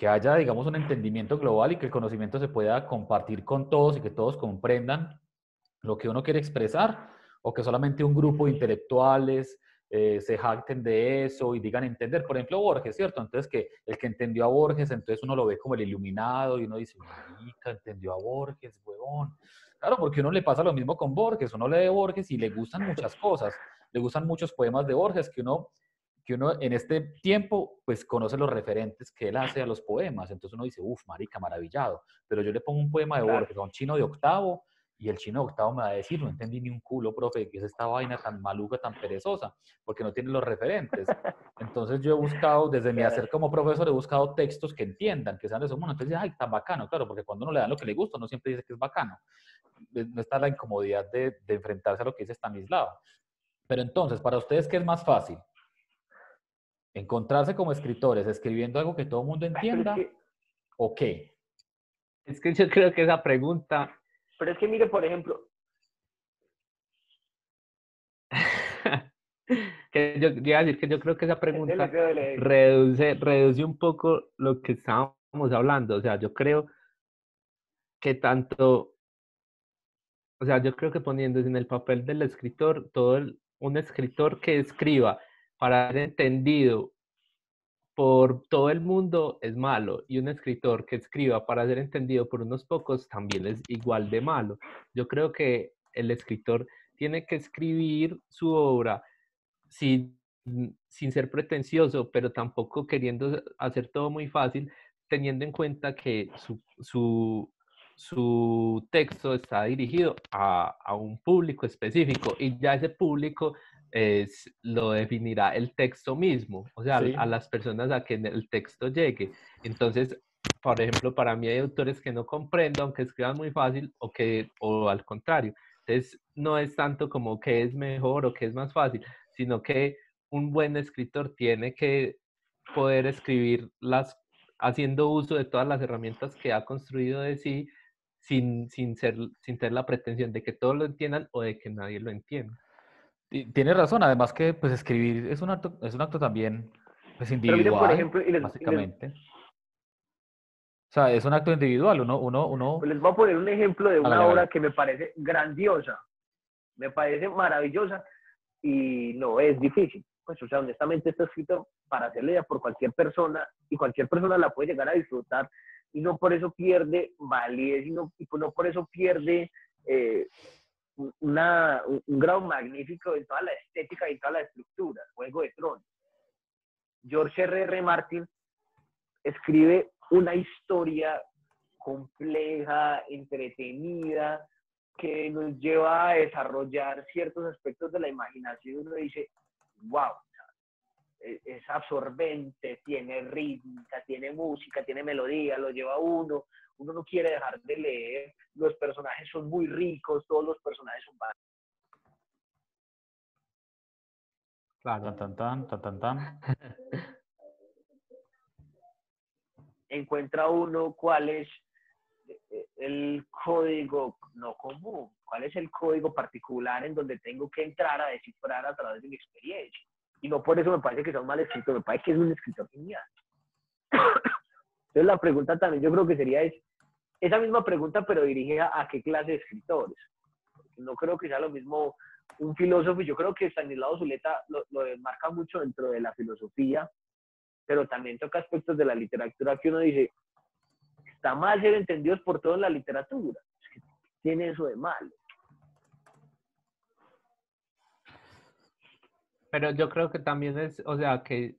haya, digamos, un entendimiento global y que el conocimiento se pueda compartir con todos y que todos comprendan lo que uno quiere expresar, o que solamente un grupo de intelectuales se jacten de eso y digan entender? Por ejemplo, Borges, ¿cierto? Entonces, que el que entendió a Borges, entonces uno lo ve como el iluminado y uno dice, marica, entendió a Borges, huevón. Claro, porque uno le pasa lo mismo con Borges, uno lee Borges y le gustan muchas cosas, le gustan muchos poemas de Borges que uno en este tiempo pues conoce los referentes que él hace a los poemas, entonces uno dice, uff, marica, maravillado, pero yo le pongo un poema de Claro. Borges a un chino de octavo y el chino de octavo me va a decir, no entendí ni un culo, profe, que es esta vaina tan maluca, tan perezosa, porque no tiene los referentes. Entonces yo he buscado, desde mi hacer como profesor, he buscado textos que entiendan, que sean de su mundo. Entonces, ay, tan bacano, claro, porque cuando uno le dan lo que le gusta, uno siempre dice que es bacano. No está la incomodidad de enfrentarse a lo que dice Stanislao. Pero entonces, para ustedes, ¿qué es más fácil? ¿Encontrarse como escritores escribiendo algo que todo el mundo entienda o qué? Es que yo creo que esa pregunta... Pero es que mire, por ejemplo... que yo iba a decir que yo creo que esa pregunta dele. reduce un poco lo que estábamos hablando. O sea, yo creo que tanto, o sea, yo creo que poniéndose en el papel del escritor, un escritor que escriba para ser entendido por todo el mundo es malo, y un escritor que escriba para ser entendido por unos pocos también es igual de malo. Yo creo que el escritor tiene que escribir su obra sin ser pretencioso, pero tampoco queriendo hacer todo muy fácil, teniendo en cuenta que su texto está dirigido a un público específico, y ya ese público lo definirá el texto mismo, o sea, Sí. a las personas a quien el texto llegue. Entonces, por ejemplo, para mí hay autores que no comprendo, aunque escriban muy fácil, o al contrario. Entonces, no es tanto como que es mejor o que es más fácil, sino que un buen escritor tiene que poder escribir haciendo uso de todas las herramientas que ha construido de sí, sin tener la pretensión de que todos lo entiendan o de que nadie lo entienda. Tienes razón, además que pues escribir es un acto también pues Pero miren, por individual, ejemplo, básicamente. sea, es un acto individual, Pues les voy a poner un ejemplo de una Hágale, obra hágale. que me parece grandiosa, me parece maravillosa y no es difícil. Pues, o sea, honestamente está escrito para ser leída por cualquier persona y cualquier persona la puede llegar a disfrutar y no por eso pierde validez y no por eso pierde eh, un grado magnífico en toda la estética y toda la estructura. Juego de Tronos. George R.R. Martin escribe una historia compleja, entretenida, que nos lleva a desarrollar ciertos aspectos de la imaginación. Uno dice, wow, es absorbente, tiene rítmica, tiene música, tiene melodía, lo lleva a uno no quiere dejar de leer, los personajes son muy ricos, todos los personajes son varios. Claro. Tan, tan, tan, tan, tan, tan. Encuentra uno cuál es el código no común, cuál es el código particular en donde tengo que entrar a descifrar a través de mi experiencia. Y no por eso me parece que sea un mal escritor, me parece que es un escritor genial. Entonces la pregunta también yo creo que sería esa misma pregunta, pero dirigida a qué clase de escritores. No creo que sea lo mismo un filósofo, y yo creo que Stanislao Zuleta lo desmarca mucho dentro de la filosofía, pero también toca aspectos de la literatura que uno dice, está mal ser entendidos por todo en la literatura. Es que tiene eso de malo. Pero yo creo que también es, o sea, que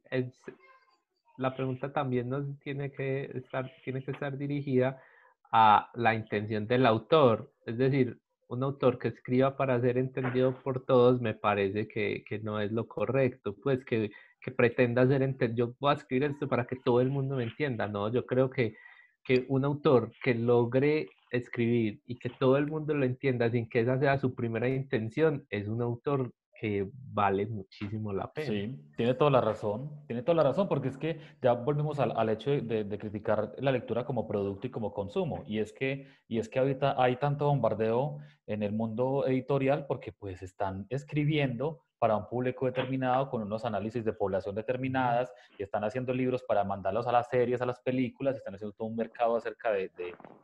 la pregunta también nos tiene que estar dirigida a la intención del autor. Es decir, un autor que escriba para ser entendido por todos me parece que no es lo correcto. Pues que pretenda ser entendido. Yo voy a escribir esto para que todo el mundo me entienda. No, yo creo que un autor que logre escribir y que todo el mundo lo entienda sin que esa sea su primera intención, es un autor que vale muchísimo la pena. Sí, tiene toda la razón, porque es que ya volvemos al hecho de criticar la lectura como producto y como consumo, y es que ahorita hay tanto bombardeo en el mundo editorial porque pues están escribiendo para un público determinado con unos análisis de población determinadas y están haciendo libros para mandarlos a las series, a las películas, y están haciendo todo un mercado acerca de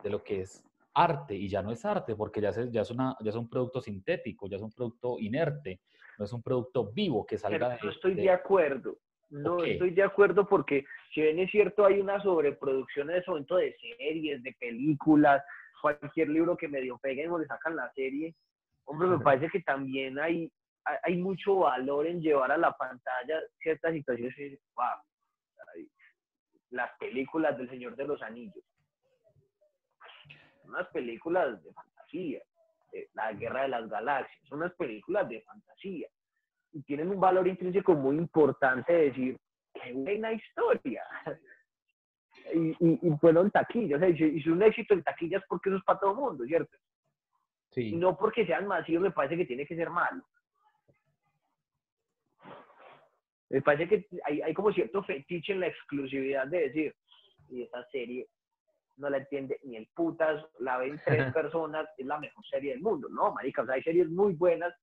lo que es arte, y ya no es arte porque ya es un producto sintético, ya es un producto inerte, no es un producto vivo que Pero salga no estoy de acuerdo. ¿O No qué? estoy de acuerdo porque si bien es cierto hay una sobreproducción en ese momento de series, de películas, cualquier libro que medio peguen o le sacan la serie, hombre, me parece que también hay mucho valor en llevar a la pantalla ciertas situaciones. Wow, las películas del Señor de los Anillos, unas películas de fantasía, La Guerra de las Galaxias, son unas películas de fantasía y tienen un valor intrínseco muy importante de decir, qué buena historia. Y fueron taquillas, o sea, y si un éxito en taquillas porque eso es para todo el mundo, ¿cierto? Sí. Y no porque sean masivos me parece que tiene que ser malo. Me parece que hay como cierto fetiche en la exclusividad de decir, y esta serie no la entiende ni el putas, la ven 3 personas, es la mejor serie del mundo. No, marica, o sea, hay series muy buenas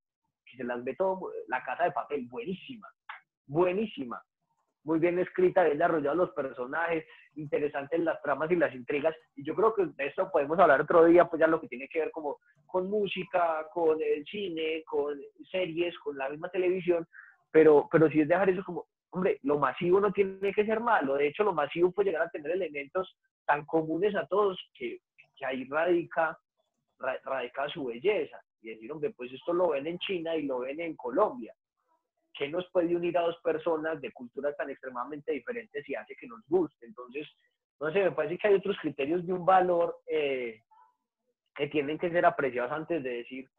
que se las ve todo. La Casa de Papel, buenísima, buenísima, muy bien escrita, bien desarrollados los personajes, interesantes las tramas y las intrigas, y yo creo que de esto podemos hablar otro día, pues ya lo que tiene que ver como con música, con el cine, con series, con la misma televisión, pero sí es dejar eso como, hombre, lo masivo no tiene que ser malo, de hecho lo masivo puede llegar a tener elementos tan comunes a todos que ahí radica su belleza, y decir, hombre, pues esto lo ven en China y lo ven en Colombia, ¿qué nos puede unir a dos personas de culturas tan extremadamente diferentes y hace que nos guste? Entonces, no sé, me parece que hay otros criterios de un valor que tienen que ser apreciados antes de decir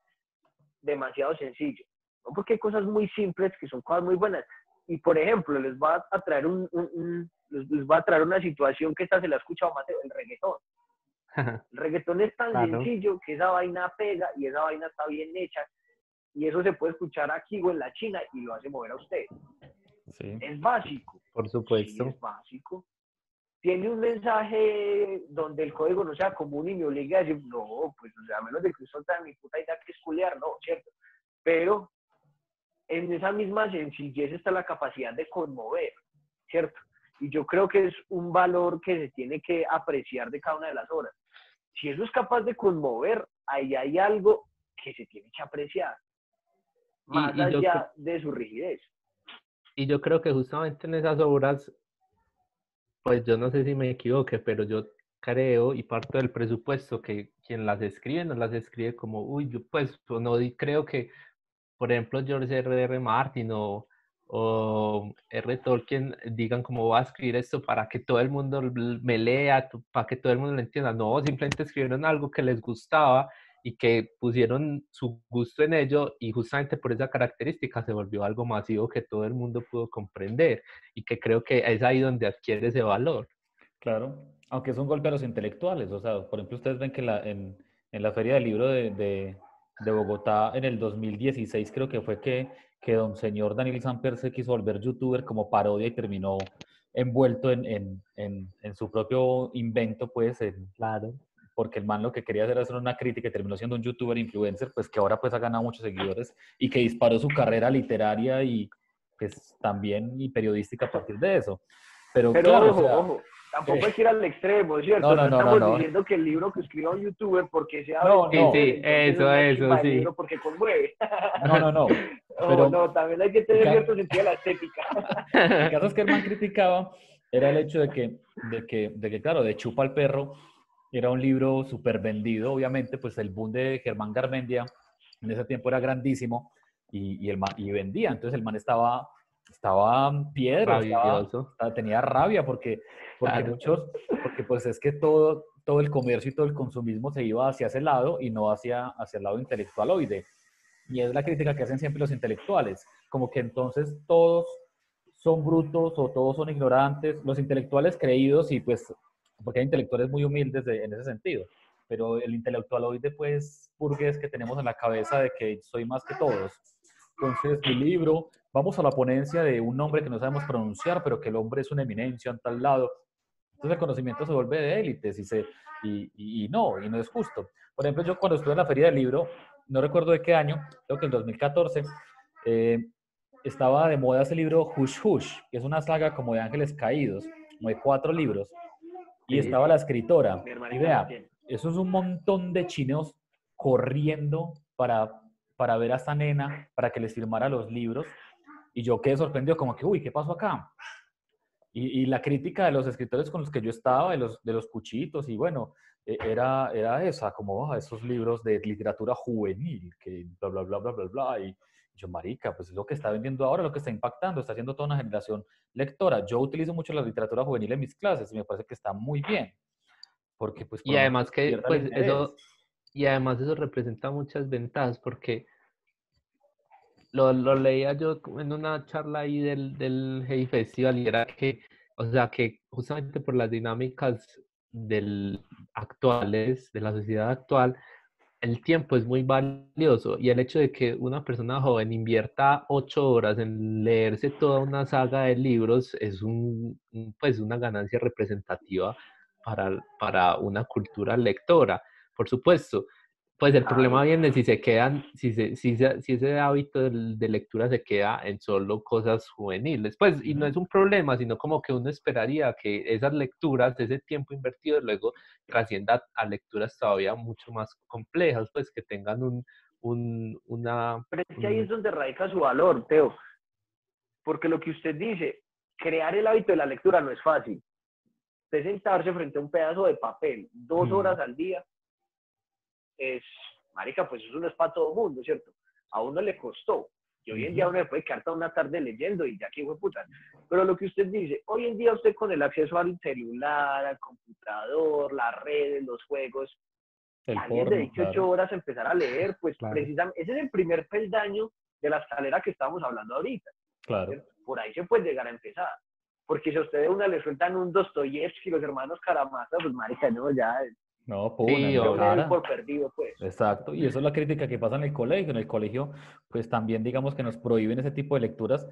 demasiado sencillo. ¿No? Porque hay cosas muy simples que son cosas muy buenas. Y, por ejemplo, les va a traer les va a traer una situación que esta se la ha escuchado más, el reggaetón. El reggaetón es tan Claro. sencillo que esa vaina pega y esa vaina está bien hecha. Y eso se puede escuchar aquí o en la China y lo hace mover a usted. Sí. Es básico. Por Sí, supuesto. es básico. Tiene un mensaje donde el código no sea común y me obligue a decir, no, pues, o sea, a menos de que usted tenga mi puta idea que es culiar, no, ¿cierto? Pero en esa misma sencillez está la capacidad de conmover, ¿cierto? Y yo creo que es un valor que se tiene que apreciar de cada una de las obras. Si eso es capaz de conmover, ahí hay algo que se tiene que apreciar, más Y yo, allá de su rigidez. y yo creo que justamente en esas obras, pues yo no sé si me equivoque, pero yo creo y parto del presupuesto que quien las escribe no las escribe como, uy, yo pues no creo que, por ejemplo, George R.R. Martin o R. Tolkien digan cómo voy a escribir esto para que todo el mundo me lea, para que todo el mundo lo entienda. No, simplemente escribieron algo que les gustaba y que pusieron su gusto en ello y justamente por esa característica se volvió algo masivo que todo el mundo pudo comprender y que creo que es ahí donde adquiere ese valor. Claro, aunque es un golpe a los intelectuales. O sea, por ejemplo, ustedes ven que en la Feria del Libro de Bogotá en el 2016 creo que fue que don señor Daniel Samper se quiso volver youtuber como parodia y terminó envuelto en su propio invento, pues, Claro. porque el man lo que quería hacer era hacer una crítica y terminó siendo un youtuber influencer, pues que ahora pues ha ganado muchos seguidores y que disparó su carrera literaria y pues también y periodística a partir de eso. Pero Pero claro, o ojo, sea, ojo, tampoco hay que ir al extremo, ¿cierto? no, No no, no, no, estamos no. diciendo que el libro que escriba un youtuber porque sea No, Sí, no, bestseller, sí, entonces es una chimba de sí. libro porque conmueve. no, no, no. Oh, Pero no, también hay que el, tener ca- cierto sentido de la estética. el caso es que el man criticaba era el hecho de que claro, de Chupa al Perro era un libro súper vendido, obviamente, pues el boom de Germán Garmendia en ese tiempo era grandísimo y vendía. Entonces el man estaba piedro, Rabioso. tenía rabia porque Claro. muchos, porque pues es que todo el comercio y todo el consumismo se iba hacia ese lado y no hacia el lado intelectualoide. Y es la crítica que hacen siempre los intelectuales, como que entonces todos son brutos o todos son ignorantes, los intelectuales creídos y pues, porque hay intelectuales muy humildes en ese sentido, pero el intelectualoide pues burgués que tenemos en la cabeza de que soy más que todos. Entonces mi libro, vamos a la ponencia de un nombre que no sabemos pronunciar, pero que el hombre es una eminencia en tal lado. Entonces el conocimiento se vuelve de élites y no es justo. Por ejemplo, yo cuando estuve en la feria del libro, no recuerdo de qué año, creo que el 2014, eh, estaba de moda ese libro Hush Hush, que es una saga como de ángeles caídos, como de 4 libros, y Sí, estaba la sí, escritora. mi Y hermanita los vea, tiene. eso es un montón de chinos corriendo para ver a esta nena, para que les firmara los libros, y yo quedé sorprendido, como que, uy, ¿qué pasó acá? Y la crítica de los escritores con los que yo estaba, de los cuchitos, y bueno, era esa, como esos libros de literatura juvenil, que bla, bla, bla, bla, bla, bla, y yo, marica, pues es lo que está vendiendo ahora, lo que está impactando, está haciendo toda una generación lectora. Yo utilizo mucho la literatura juvenil en mis clases y me parece que está muy bien, porque pues por Y lo menos además que, despierta el pues interés. eso, y además eso representa muchas ventajas porque lo leía yo en una charla ahí del Hey Festival y era que, o sea, que justamente por las dinámicas actuales, de la sociedad actual, el tiempo es muy valioso y el hecho de que una persona joven invierta 8 horas en leerse toda una saga de libros es pues una ganancia representativa para una cultura lectora. Por supuesto, pues el problema Claro. viene si se quedan, si ese hábito de lectura se queda en solo cosas juveniles. Pues, y no es un problema, sino como que uno esperaría que esas lecturas, ese tiempo invertido, luego trascienda a lecturas todavía mucho más complejas, pues que tengan Pero es que ahí es donde radica su valor, Teo. Porque lo que usted dice, crear el hábito de la lectura no es fácil. Usted sentarse frente a un pedazo de papel 2 horas al día es, marica, pues eso no es para todo el mundo, ¿cierto? A uno le costó. Y hoy en día uno le puede quedar toda una tarde leyendo y ya que hijo de puta. Pero lo que usted dice, hoy en día usted con el acceso al celular, al computador, las redes, los juegos, El alguien porno, dedique 8 claro, horas a empezar a leer, pues claro. precisamente, ese es el primer peldaño de la escalera que estamos hablando ahorita. claro. ¿Cierto? Por ahí se puede llegar a empezar. Porque si a usted de una le sueltan un Dostoyevsky, los hermanos Karamazov, pues marica, no, ya, No, pum, Sí, en la usted le doy cara. por perdido, pues. Exacto, y eso es la crítica que pasa en el colegio. En el colegio, pues también digamos que nos prohíben ese tipo de lecturas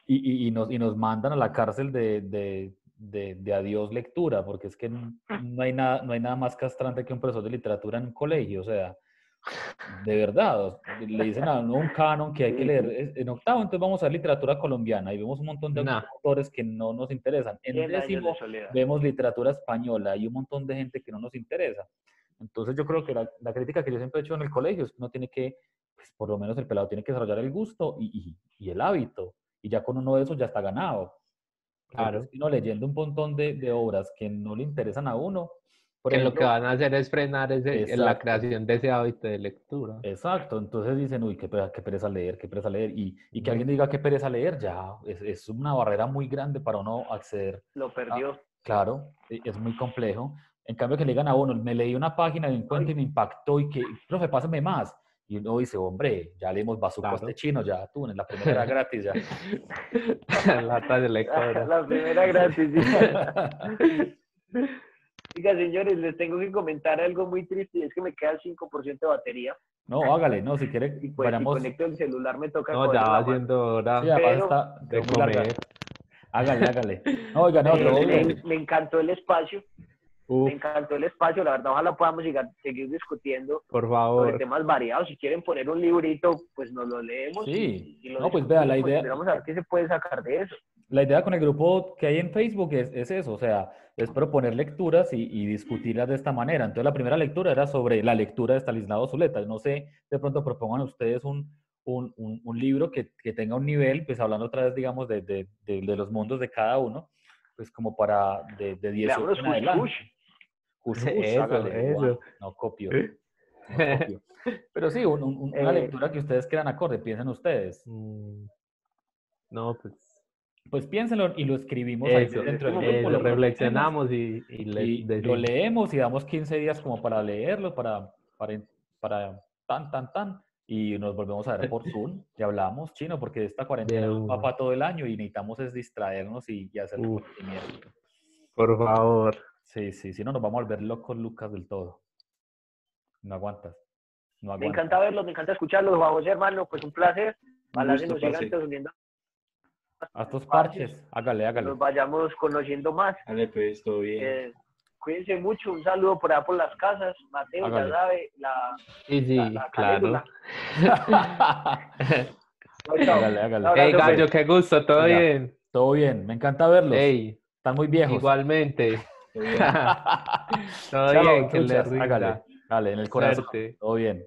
y nos mandan a la cárcel de adiós lectura, porque es que no hay nada más castrante que un profesor de literatura en un colegio. O sea, De verdad, le dicen a uno un canon que hay que leer en octavo, entonces vamos a ver literatura colombiana y vemos un montón de No, autores que no nos interesan. En 100 años de décimo soledad. vemos literatura española y un montón de gente que no nos interesa. Entonces yo creo que la crítica que yo siempre he hecho en el colegio es que uno tiene que, pues, por lo menos el pelado tiene que desarrollar el gusto y el hábito. Y ya con uno de esos ya está ganado. Porque claro. es que uno leyendo un montón de obras que no le interesan a uno, por Que lo que ejemplo, van a hacer es frenar la exacto. creación de ese hábito de lectura. Exacto, entonces dicen, uy, qué pereza leer, qué pereza leer. Y que Ujú. alguien diga qué pereza leer, ya es una barrera muy grande para uno acceder. Lo perdió. Claro, es muy complejo. En cambio, que le digan a uno, me leí una página de un cuento y me impactó y que, profe, pásame más. Y uno dice, hombre, ya leímos Bazuco a este Claro. chino, ya tú, en la primera era gratis, ya. Lata de lectora. La primera gratis. Oiga, señores, les tengo que comentar algo muy triste y es que me queda el 5% de batería No, hágale, no, si quiere, y pues si vayamos. conecto el celular me toca No, ya cogerlo va la mano. siendo hora Sí, además Pero quedó de muy larga. comer. Hágale. No, oiga, no, todo bien. me encantó el espacio. Uf, Me encantó el espacio, la verdad, ojalá podamos seguir discutiendo por sobre favor. temas variados. Si quieren poner un librito, pues nos lo leemos Sí. y lo No, pues vea, discutimos, pues esperamos a ver qué se puede sacar de eso. la idea con el grupo que hay en Facebook es eso, o sea, es proponer lecturas y discutirlas de esta manera. Entonces, la primera lectura era sobre la lectura de Stanislao Zuleta. No sé, de pronto propongan ustedes un libro que tenga un nivel, pues hablando otra vez, digamos, de los mundos de cada uno, pues como para de 18 Leámonos en Hush adelante. Hush. Eso, Hágale, eso. guau, no copio. No copio. Pero sí, una lectura que ustedes quieran acorde, piensen ustedes. No, pues Pues piénsenlo y lo escribimos ahí eso, dentro del grupo, lo proponemos reflexionamos y les y lo decimos. leemos y damos 15 días como para leerlo, para tan, y nos volvemos a ver por Zoom y hablamos chino, porque esta cuarentena De nos va uno. para todo el año y necesitamos es distraernos y hacer Uf, reconocimiento. por favor. Sí, si no nos vamos a volver locos, Lucas, del todo. No aguantas, no Me aguantas. encanta verlos, me encanta escucharlos, vamos hermano, pues un placer. Ojalá se gusto, nos sigan parce. entonces uniendo A estos parches, hágale. nos vayamos conociendo más. Dale, pues, todo bien. Cuídense mucho, un saludo por allá por las casas. Mateo, Hágale. ya sabe, Y sí, la claro. caléndula. Chao, chao. Hágale. Un abrazo, Hey, Gallo, pues. qué gusto, todo Oiga, bien. todo bien, me encanta verlos. Hey, Están muy viejos. igualmente. Todo bien. Todo Chao, bien, que le truchas, hágale. rinda. Dale, en el corazón. Suerte. Todo bien.